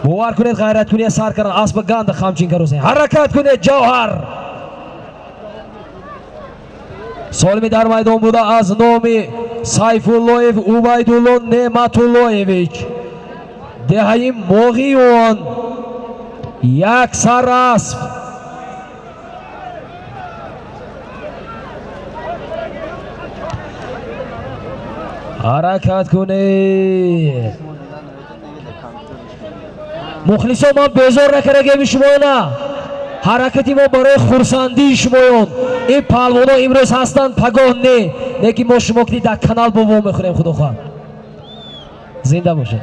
باور کنید غیرت کنید سر کردن اسب گند خمچین کروزه حرکت کنید. جوهر سالمی در میدان بوده از نام سیفالله عبیدالله نعمتاللهویچ دهی مغیان یک سر اسب حرکت کنید. مخلصا ما بیزار نکرده شما نه حرکتی ما برای خورسندی شمایان این پهلوانا امروز هستند پگاه نه که ما شما کنید در کانال بابا میخوریم. خدا خواهد زنده باشه.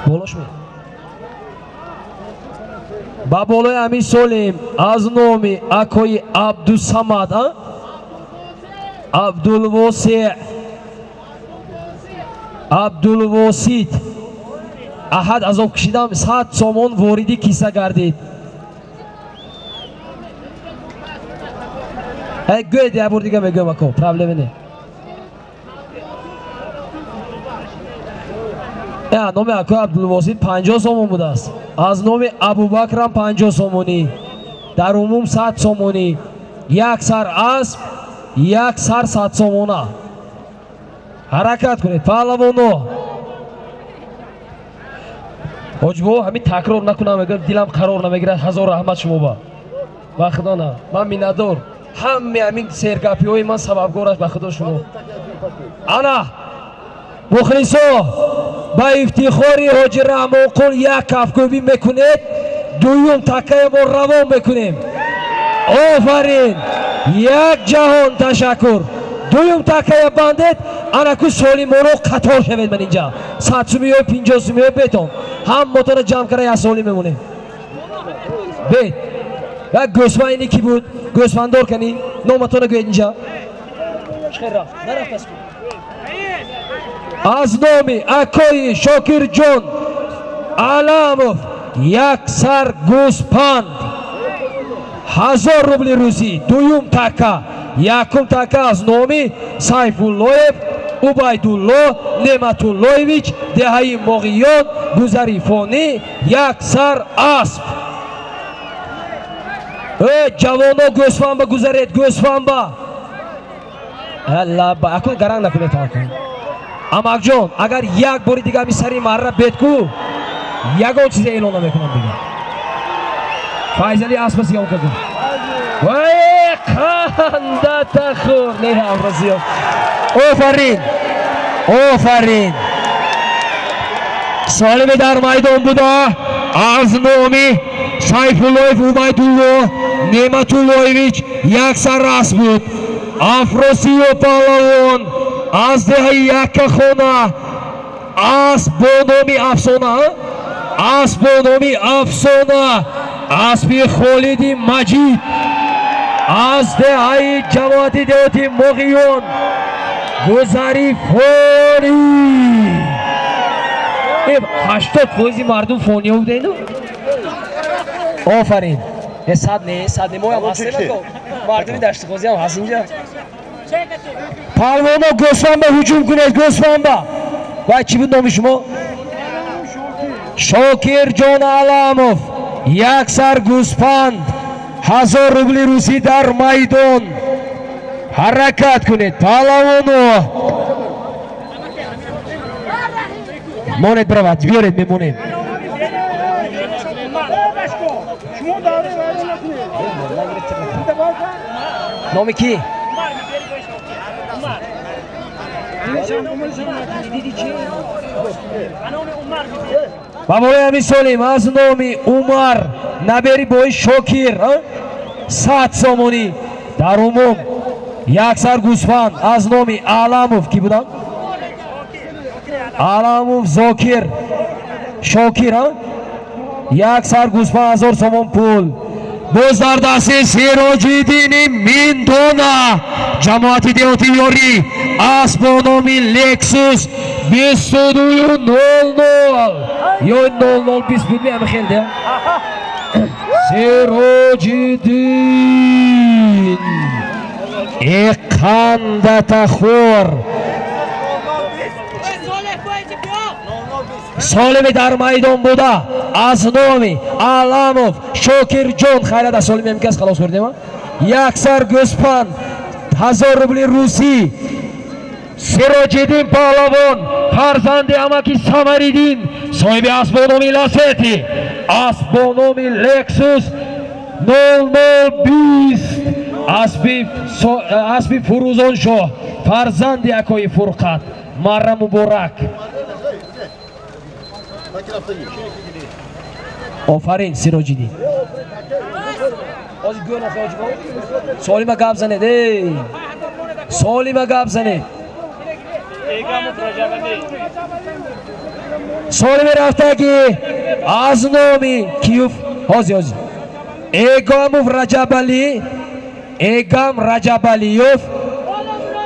بالاش می با بالای امی سولیم از نامی اکوی عبدالصمد عبدالواسع عبدالواسیت احد از آب کشیدم 100 سامان واردی کیسه گردید. گوی دیگه بار دیگه میگم اکو پرابلم نه. نام اکو عبدالواسیت 50 سامان بوده است. از نام ابوبکر هم 50 سامانی در عموم 100 سامانی یک سر اسب یک سر 100 سامانه. حرکت کنید پهلوانو. حاجبو همین تکرار نکنم اگر دلم قرار نمیگیره. هزار رحمت شما با به خدا نه من میندار همین سرگپی های من سببگار است به خدا شما. انا مخلصا با افتخاری حاجی رحمان قول یک کفگوبی میکنید. دویم تکه ما روان میکنیم. آفرین یک جهان تشکر. دویم تکه بندید انکو سالی ما رو قطار شوید. من اینجا 100 سومی های 50 سومی های بیتون هم موتور جمع کرده یک سالی میمونیم. بیت و گوسفند اینی کی بود؟ گوسفند دار کنی نامتون گوید اینجا خیر رفت نرفت بس از نامی اکای شاکر جان علاموف یک سر گوسپند 1000 روبل روزی. دویم تکه یکم تکه از نامی سیفالله عبیدالله نعمتاللهویچ دهی مغیان گذری فانی یک سر اسب. جوانو گوسفند گذارید گوسفند الله با اکن گران نکنه تا کن اماک جان اگر یک باری دیگه می سری مارا بیت کو یگو چیز اعلان میکنم دیگه فایزلی اسب سیام کن وای خنده تخور نه امروزیو آفرین سالم در میدان بودا از نامی سایفولایف اومایدولو نعمتولایویچ یک سر راست بود افروسیو پالوان از دهه یک خونه از بانامی افسانه اسبی خالدی مجید از دهه جماعتی دیوتی مغیون گذاری فونی 80% مردم فونی بوده اینو آفرین صد نه ما هم هستیم مردمی دشت خوزی هم هست اینجا پالوانا گوسفند به هجوم کنید گوسفند و چی بود نامی شما؟ شاکر جان علاموف یک سر گوسفند 1000 روبل روسی در میدان حرکت کنید پالوانو مونید بروید بیارید میمونیم نامی کی؟ بابای امی سالیم از نامی عمر نبری بای شاکر 100 سامانی در عموم یک سر گوسفند از نامی علاموف کی بودن؟ علاموف زاکر شاکر یک سر گوسفند 1000 سامان پول باز در دست سیراج‌الدین میندونا جماعت دیوتی یاری اسب نامی لکسوس 2200 یا 0020 بود همه خیلی ده سیراج‌الدین اقندت خور سالم در میدان بوده از نامی علاموف شاکر جان خیلی در سالم امکس خلاص کردیم یک سر گوسفند 1000 روبل روسی سیراج‌الدین پهلوان فرزند اماکی سمریدین صاحب اسب نامی لاسیتی اسب نامی لکسوس 0020 اسب فروزان شاه فرزند اکای فرقت مره مبارک آفرین سیراج‌الدین سالم گپ زنید سالم گپ زنید سالم رفته که از نامی کیوف هازی ایگاموف رجبالیوف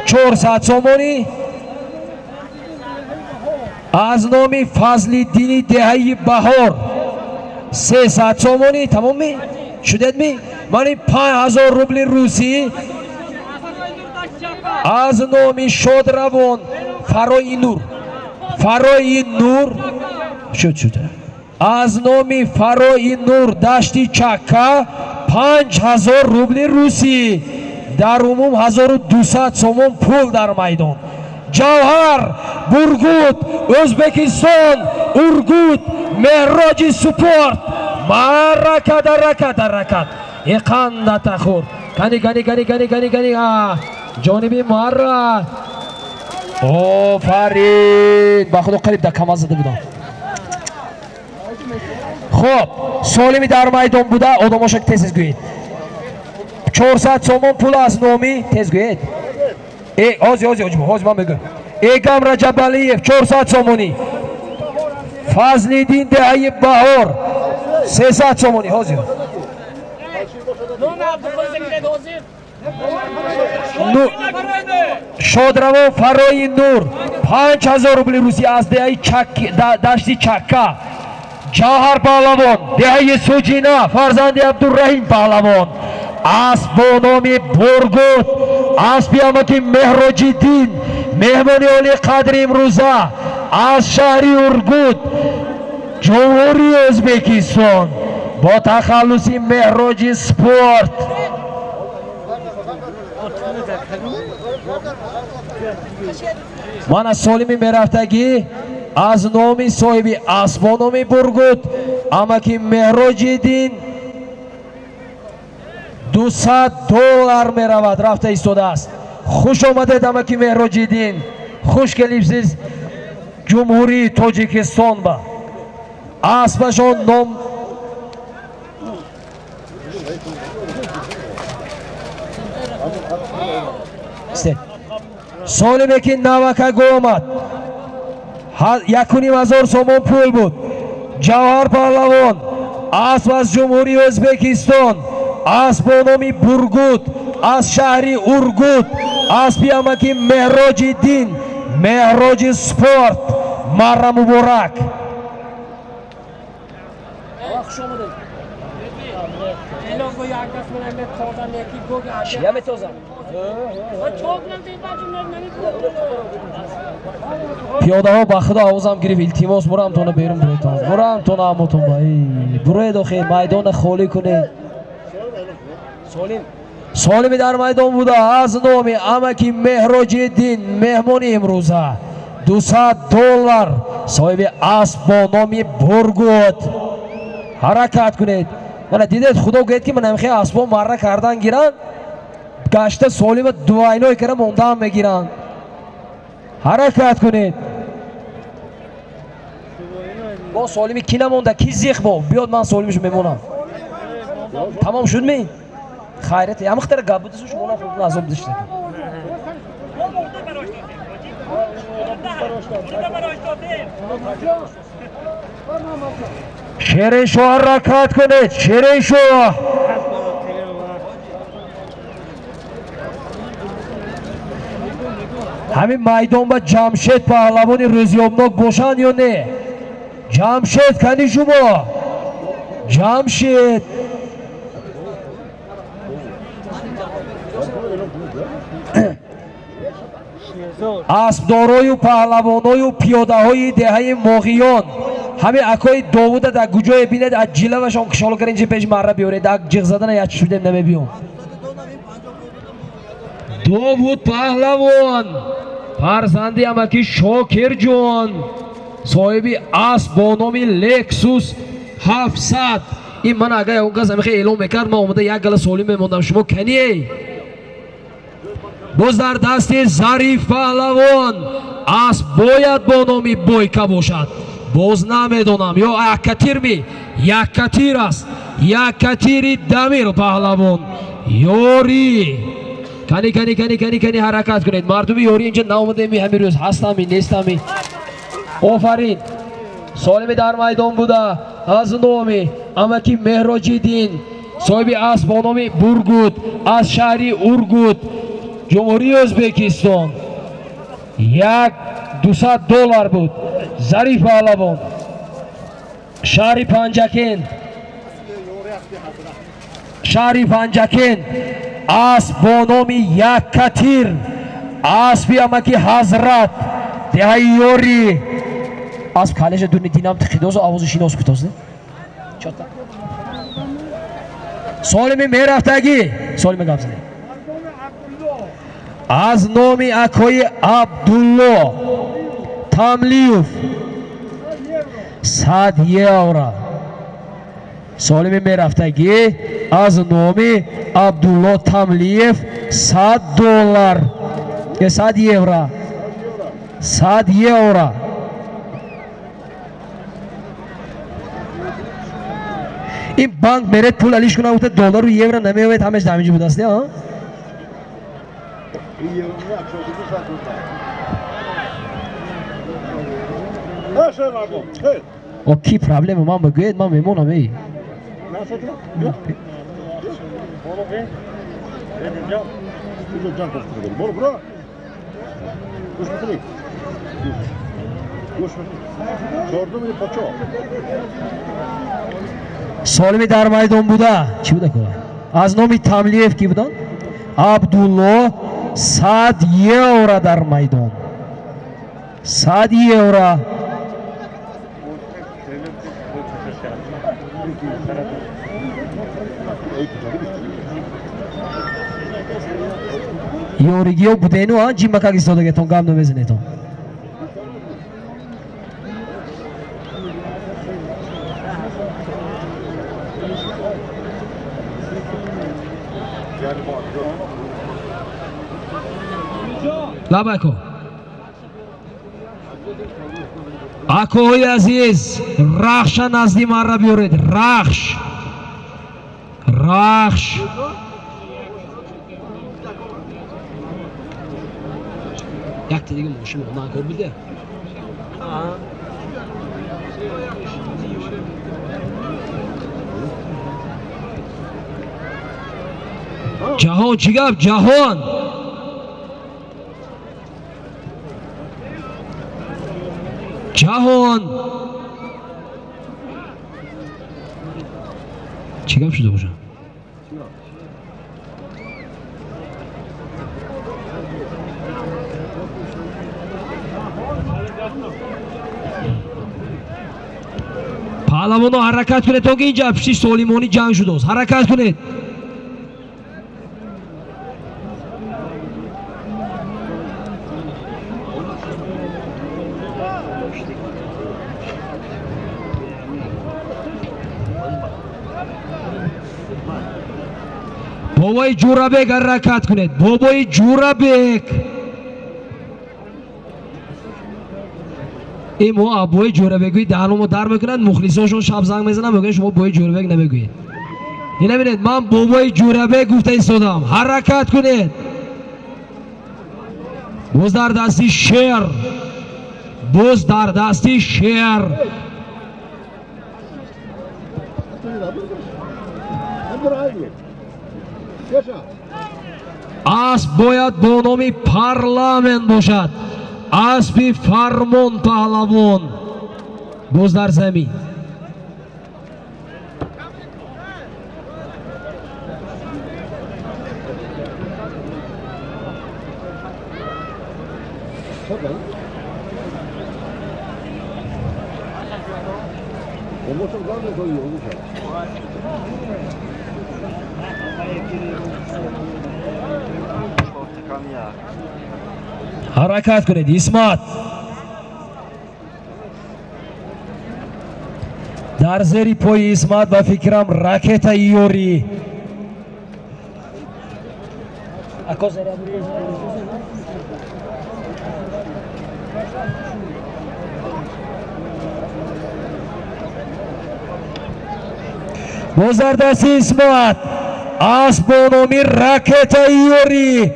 400 سامانی از نامی فضلی دینی دهی بهار 300 سامانی تمام می شدید می مانی 5000 روبل روسی از نامی شد روان فرای نور شد از نامی فرای نور دشتی چکه 5000 روبل روسی در عموم 1200 سومون پول در میدان جوهر برگوت ازبکستان ارگوت مهراج سپورت رکت اقنده تخور گنی جانبی مارا آفرین با خدا قریب در کمال زده بودم خب سالمی در میدان بوده آدماشا تیز گوید 400 سومون پول از نامی تیز گوید آزی من بگم ایگام رجبالیف 400 سومونی فضلی دین دهی بهار 300 سومونی آزی شادروان فرای نور 5000 روبل روسی از دهی دشتی چکه جوهر پهلوان دهی سوجینا فرزند عبدالرحیم پهلوان اسب با نامی برگوت اسبی اماکی مهراجی دین مهمانی علی قدر امروزه از شهری ارگوت جمهوری ازبکستان با تخلصی مهراج سپورت من از سالمی میرفتگی از نامی صاحبی اسبانامی برگود اما که مهراج دین $200 میرود رفته ایستاده است. خوش آمدید اما که مهراج دین، خوش گلیبسیز جمهوری تاجیکستان با اسبشان نام سالمی که نوکه گو آمد 1,500 سومون پول بود. جوهر پهلوان اسب از جمهوری ازبکستان، اسب با نامی برگود از شهری ارگود، اسبی اما که مهراج دین، مهراج سپورت مرا مبارک. پیاده ها با خدا آوازم گریف التماس برام تونه بیرون برویتان برام تونه اموتون بروی داخل میدان خالی کنه. سالمی در میدان بوده از نامی امکی مهراج دین مهمانی امروزه $200 صاحب اسب با نامی برگود حرکت کنید. من دیدید خدا گوید که من نمیخواه اسبا مره کردن گیرن گشته سالم دوائنای کرده مونده هم میگیرن. حرکت کنید. با سالمی کی نمونده کی زیخ با بیاد من سالمیشو میمونم. تمام شد می خیرت هم اختر گابودشو شما خود نازم داشته. شیر شو حرکت کنید. شیر شو همین میدان با جمشید پهلوانی روزیابناک باشن یا نه؟ جمشید کنی شما جمشید اسبدارای و پهلوانای و پیاده های دهه ماغیان همه اکای داوود در گوجای بینید از جیله و شان کشال کرد اینجا پیش مره بیارید در جغ زدن یک شده نمی بیام. داوود پهلوان فرزندی امکی شاکر جان صاحبی اسب با نامی لکسوس 700. این من اگه اون کس همیخه اعلام میکرد من اومده یک گل سالی میموندم. شما کنی باز در دست ظریف پهلوان اسب باید با نامی بایکه باشد. باز نمیدونم یا یک کتیر می یک کتیر است یک کتیری دمیر پهلوان یاری کنی حرکت کنید. مردمی یاری اینجا نامده می همین روز هستمی نیستمی. آفرین. سالمی در میدان بوده از نامی امکی مهراج دین صاحب اسب با نامی برگود از شهری ارگود جمهوری ازبکستان $200 بود. ظریف پهلوان شهری پنجکین اسب با نامی یک کتیر اسبی امکی حضرت دهی یاری اسب کالش دونی دینام تخیدوز و آوازو شیناس کتاز ده سالمی میرفتگی سالمی گفت زنی از نامی اکای عبدالله تملیف €100 سالمی میرفتگی از نامی عبدالله تملیف $100 €100 این بانک میرد پول علیش کنه اوتا دلار و یورو نمیوید همش دمیجی بود است ها اوکی پرابلم من بگوید من میمونم ای سالمی در میدان بوده چی بوده کنه از نامی تملیف کی بودن عبدالله €100 در میدان €100 یورگیو بودینو آن جیما کاگی سودگه تون گام نمیزنه تو لاباکو آکوی عزیز رخش نزدی مرا بیارید رخش یک تا دیگه ماشین من کار بوده جهان چی گپ جهان چی گپ شده باشه پهلوانو حرکت کنید تا که اینجا پیش سلیمانی جنگ شده است حرکت کنید بابای جورابک حرکت کنید بابای جورابک این ما بوی جورابگوی دهنمو در میکنند مخلصاشون شب زنگ میزنن میگن شما بوی جورابگ نمیگویید این ببینید من بابای جورابگ گفته ایستادم حرکت کنید بوز در دستی شیر اسب باید با نام پارلمنت باشد اسب فرمان پهلوان باز در زمین حرکت کنید اسمت در زیر پای اسمت با فکرم راکت ایوری بازدست اسمت اسب نامی راکت ایوری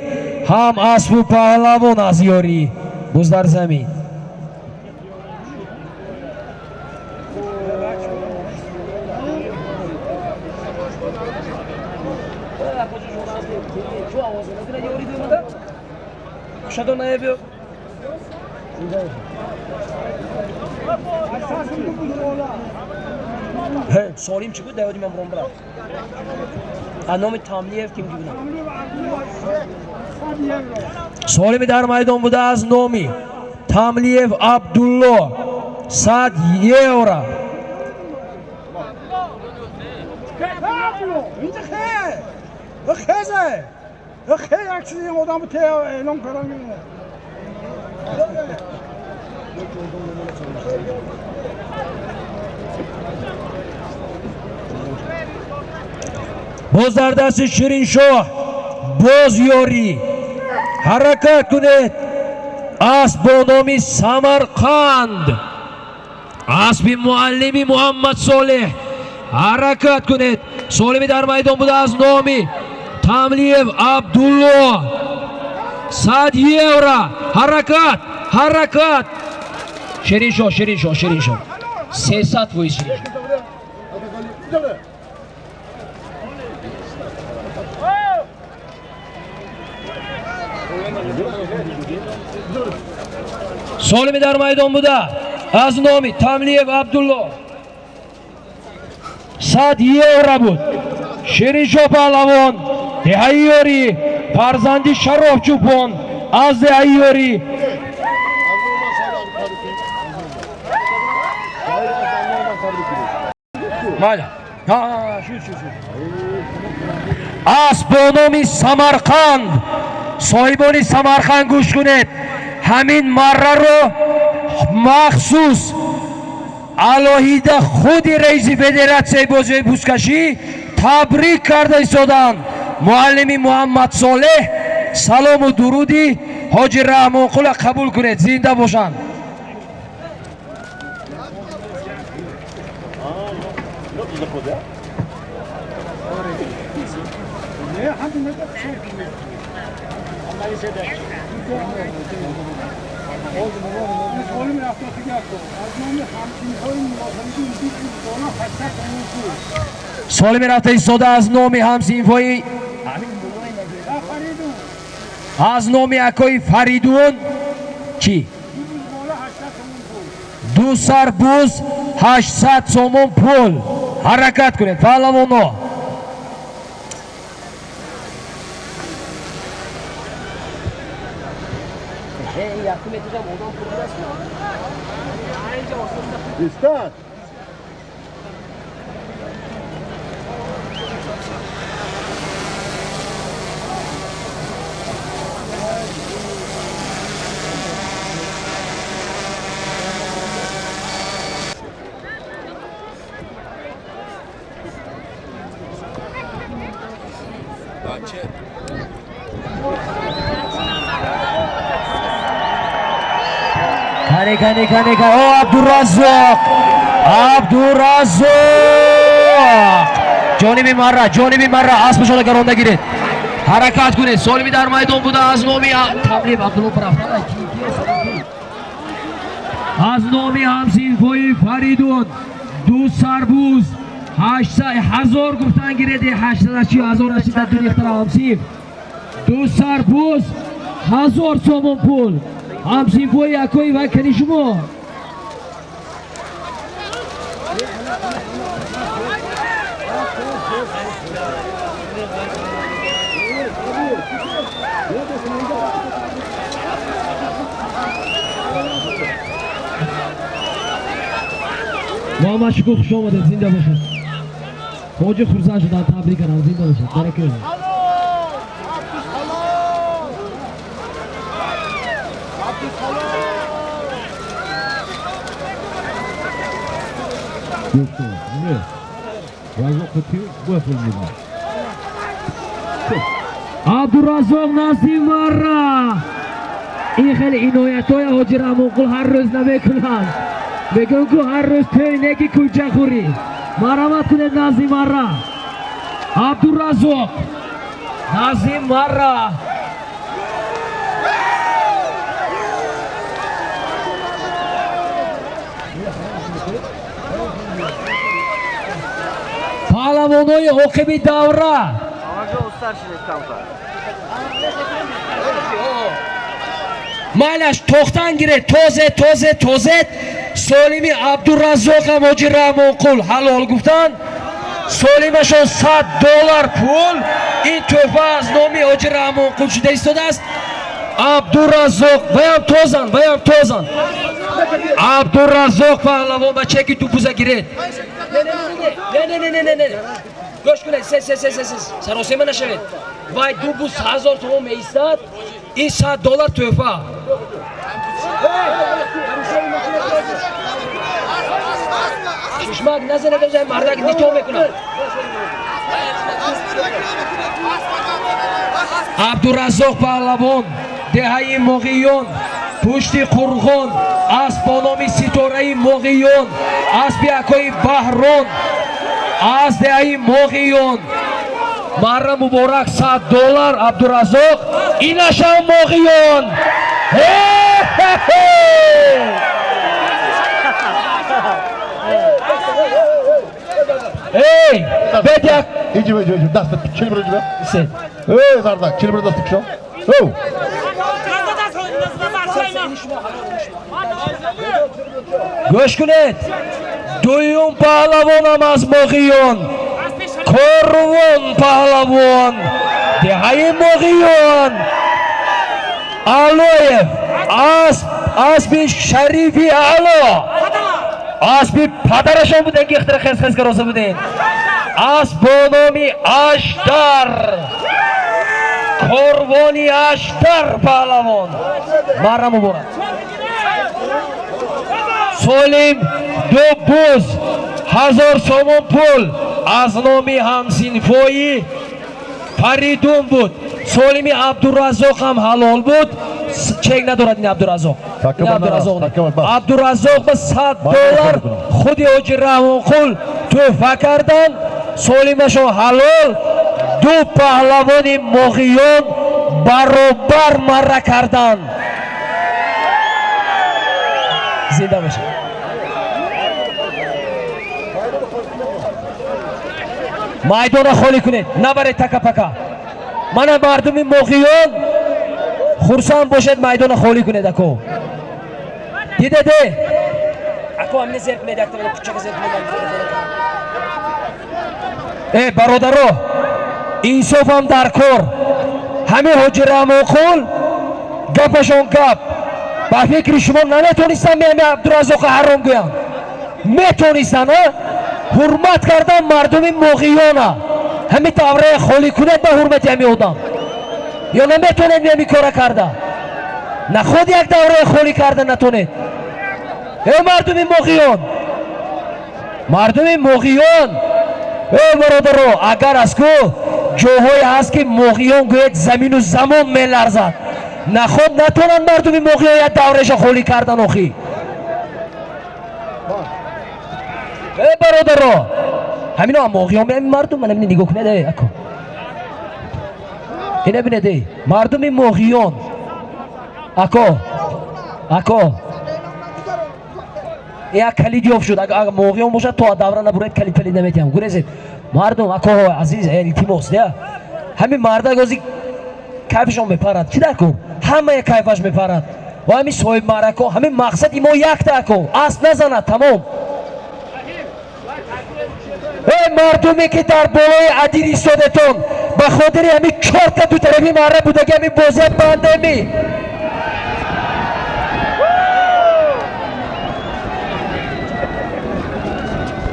هم اسب پهلوان از یاری باز در زمین سالیم چی بود داودی من برام برم نام تاملیف کیم دیگه سالمی در میدان بوده از نامی تاملیف عبدالله 100 یورو خیلی اکسیدی آدم رو اعلام کردن باز در دست شیرین شاه باز یاری حرکت کنید اسب با نام سمرقند اسب معلمی محمد صالح حرکت کنید سالمی در میدان بوده از نامی تاملیف عبدالله 100 یورو حرکت شیرین شاه 300 وایس شیرین شاه سالمی در میدان بوده از نامی تاملیف عبدالله 100 یورو بود شیرین شاه پهلوان دهیاری فرزندی شرف چوپان از دهیاری مالا شو اسب با نام سمرقند. صاحبان سمرقند گوش کنید، همین مره رو مخصوص الهیده خود رئیس فدراسیون بازی بوسکشی تبریک کرده ایستادند. معلم محمد صالح سلام و درودی حاجی رحمان قل قبول کنید، زنده باشند. سالم رفته ایستاده از نام همسینفایی از نام اکای فریدون چی؟ 2 سربوز 800 سومون پول. حرکت کنید پهلوانا. استاد Kane o Abdurrazzoq جانبی مرra اسبشو گرونده گیرید. حرکت کنید. سالمی در میدان بوده از نامی تملیب عبدالله پرافتا از نامی همسینفایی فریدون 2 سربوز 800,000 گفتن گیرید. 880,000 در دو اختراع همسین 2 سربوز 1000 سومون پول. همسینفایی اکوی و کنی شما محمد شکوه خوش آمدید. زنده باشید. حاجی خورزن شدن. تبریک کنم. زنده باشید. برکت. عبدالرزاق نسیم مرra این خیلی اینایت‌های حاجی رحمان قل هر روز نمیکنن. بگن که هر روز توی نگی کوچه خوری. مرحمت کنید نسیم مرra. عبدالرزاق نسیم مرra پهلوانای عاقبی دوره مالش تختن گیره تازه سالمی عبدالرزاق هم حاجی رحمان قل حلال گفتن. سالیمشون $100 پول. این تحفه از نامی حاجی رحمان قل شده ایستاده است. عبدالرزاق ویم تازن عبدالرزاق پهلوان بچه که تو پوزه گیرید. نه گوش کنید. سراسیمه نشوید. وای 2,000 تومان میستد. این $100 تحفه. چشمک نزنه که مردک نیتو میکنن. عبدالرزاق پهلوان دهه مغیون پشتی قرغان از بانامی ستاره مغیون از بیاکای بحران از دهه مغیون مرا مبارک $100 عبدالرزاق اینش هم مغیون. ای بدک ایجی دست چیل برو جبه سه زردک چیل برو دست کشو گوش کنید. دویم پهلوانم از مغیون کاروان پهلوان دهه مغیون علویف اسب شریفی علو اسب پدرشون بودن که اختر خیز کراسه بودین. از بانامی اشتر کاروانی اشتر پهلوان مرا مبارک. سالم دو بوز 1000 سومون پول از نامی همسینفایی فریدون بود. سالمی عبدالرزاق هم حلال بود. چک ندارد این عبدالرزاق. عبدالرزاق به $100 خودی حاجی رحمانقل تحفه کردن. سالمشون حلال. دو پهلوان مغیان برابر مره کردن. زنده باشه. میدان خالی کنید، نبرید تکه پکه. من مردم مغیان خرسان باشد میدان خالی کنید. اکو دیده ده اکو همین زیر کنید. ای برادرو اینصاف هم در کار. همه حاجی رحمانقل گپشون گپ. با فکر شما نمیتونستن می عبدالرزاق حرام گویم. میتونستن حرمت کردن مردم مغیان. همین دوره خالی کنید به حرمت همین آدم. یا نمیتونید همین کار کرده. نه خود یک دوره خالی کرده نتونید. ای مردم مغیان، مردم مغیان، ای برادرو اگر از کو جاهایی هست که مغیان گوید زمین و زمان میلرزد، نه خود نتونن مردم مغیان یک دورهش خالی کردن. آخی ای برادرو همین هم مغیان همین مردم من همین نگاه کنه ده اکو اینه بینه ده مردم مغیان اکو یک کلیدی اف شد. اگر مغیان باشد تو دوره نبرید کلید نمیتیم گریزید مردم. اکو عزیز التماس ده همین مرده گازی کیفشون میپرد چی دکو همه کیفش میپرد و همین صاحب مرکو همین مقصد ما یک دکو اصل نزند تمام. ای مردمی که در بالای عدیر ایستادتون به خاطر همین چرت دو طرفی مره بوده که همین بازی پاندمی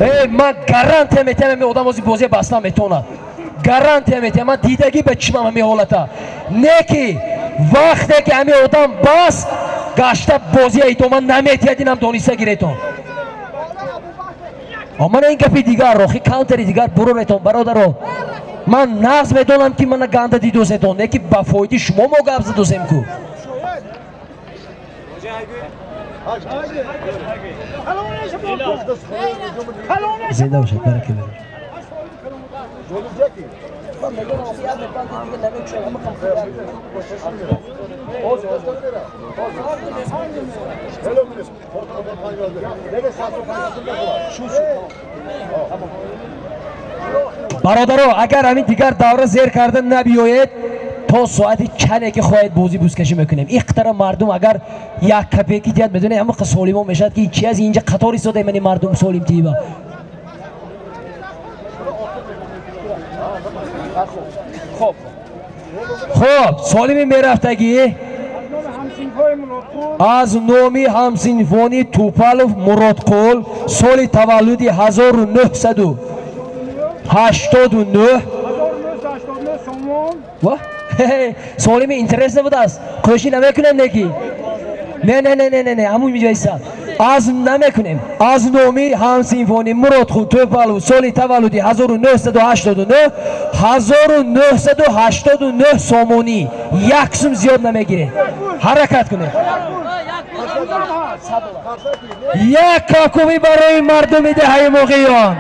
ای من گارانتی میتونم همین آدم بازی بسته میتونه. گارانتی میتونم من دیدگی به چشمم همین حالتا. نه که وقتی که همین آدم بس گشته بازی ایتون من نمیتونم هم دانسته گیریتون. من این گپی دیگر رو خی کانتری دیگر برو ریتون برادرو. من نقص میدونم که من گنده دیدوستون نه که با فایده شما ما گپ زدوسم کو. زنده باشه برکه بده. برادرو اگر همین دیگر دوره زیر کردن نبیاید تا ساعت چنه که خواهید بازی بوزکشی میکنیم. این قطر مردم اگر یک کپیکی دیاد بدونه اما سالم میشد که چی از اینجا قطار ایستاده منی مردم سالم تیبا. خب سالمی میرفتگی از نامی همسینفانی توپالوف مرادقل سال تولدی 1989 و سالمی اینترست نبود است کوشی نمیکنم نکی نه همون میجایستم از نمیکنیم. از نامی همسینفانی مرادقل توپالوف سال تولدی 1989 سامونی یک سوم زیاد نمیگیره. حرکت کنه. یک کاکوی برای مردم دهه مغیان.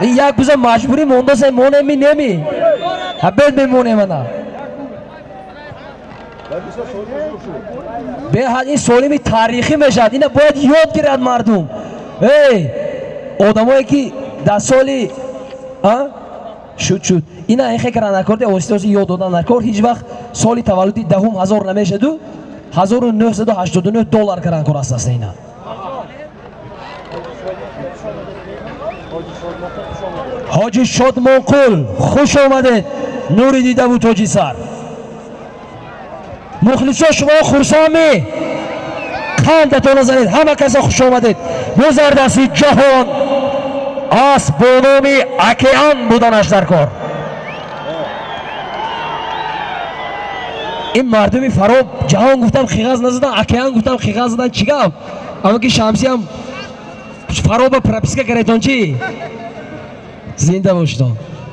یک بزن مجبوری مونده سه مونه می نمی حبت میمونه منا به حد این سالمی تاریخی میشد. اینا باید یاد گیرد مردم. ای آدمایی که در سالی شد اینا این خیلی نکرده آسته یاد دادن نکرد. هیچ وقت سالی تولدی دهم 1000 نمیشه دو $1989 کردن کار است اینا. حاجی شادمانقل خوش آمدید. نوری دیده بود حاجی سر. مخلصا شما خرسامی قندتون نزنید. همه کسا خوش آمدید. بزرگدستی جهان اسب با نام اکیان بودنش در کار. این مردمی فراب جهان گفتم خیغاز نزدن، اکیان گفتم خیغاز زدن، چی گفت؟ اما که شمسی هم فراب پرپسکه کردن چی؟ زنده باشید.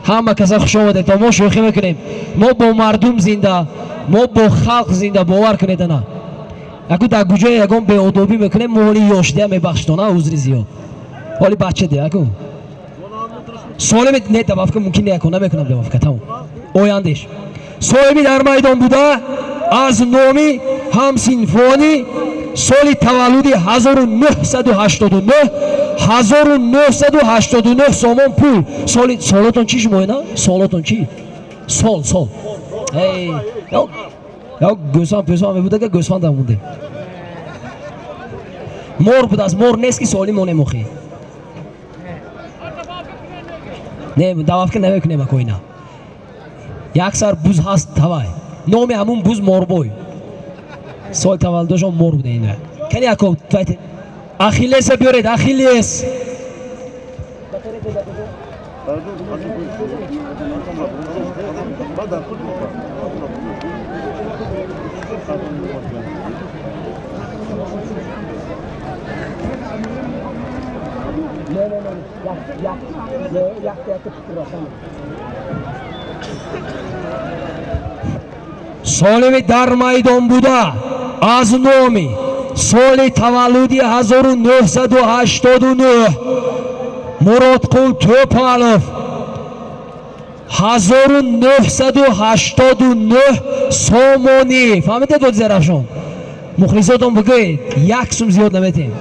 همه کسا خوش آمدید تا ما شوخی میکنیم. ما با مردم زنده، ما با خلق زنده، باور کنید نه. اگه در گوجه یکم به ادوبی میکنیم مولی یاشده میبخشتونه عذری زیاد. حالی بچه ده اگه سالم نه دبافکه ممکن نکنه نمیکنم دبافکه تمام. آیندهش سالمی در میدان بوده از نامی هم سینفونی سال تولدی 1989 سامان پول سالتون چی شما اینا؟ سالتون چی؟ سال یا گوسفند پیسان بوده که گوسفند هم بوده مور بود از مور نیست که سالی مونه مخی نه دواف که نمیکنیم اکو اینا یک سر بوز هست توای نام همون بوز مور بوی سال تولدش هم مور بوده اینه کنی اکو اخیلیس بیارید اخیلیس سالمی در میدان بوده از نامی سال تولدی 1989 مرادقول توپالوف 1989 سامانی فهمیده دو زرفشون مخلصاتون بگوید یک سوم زیاد نمیتیم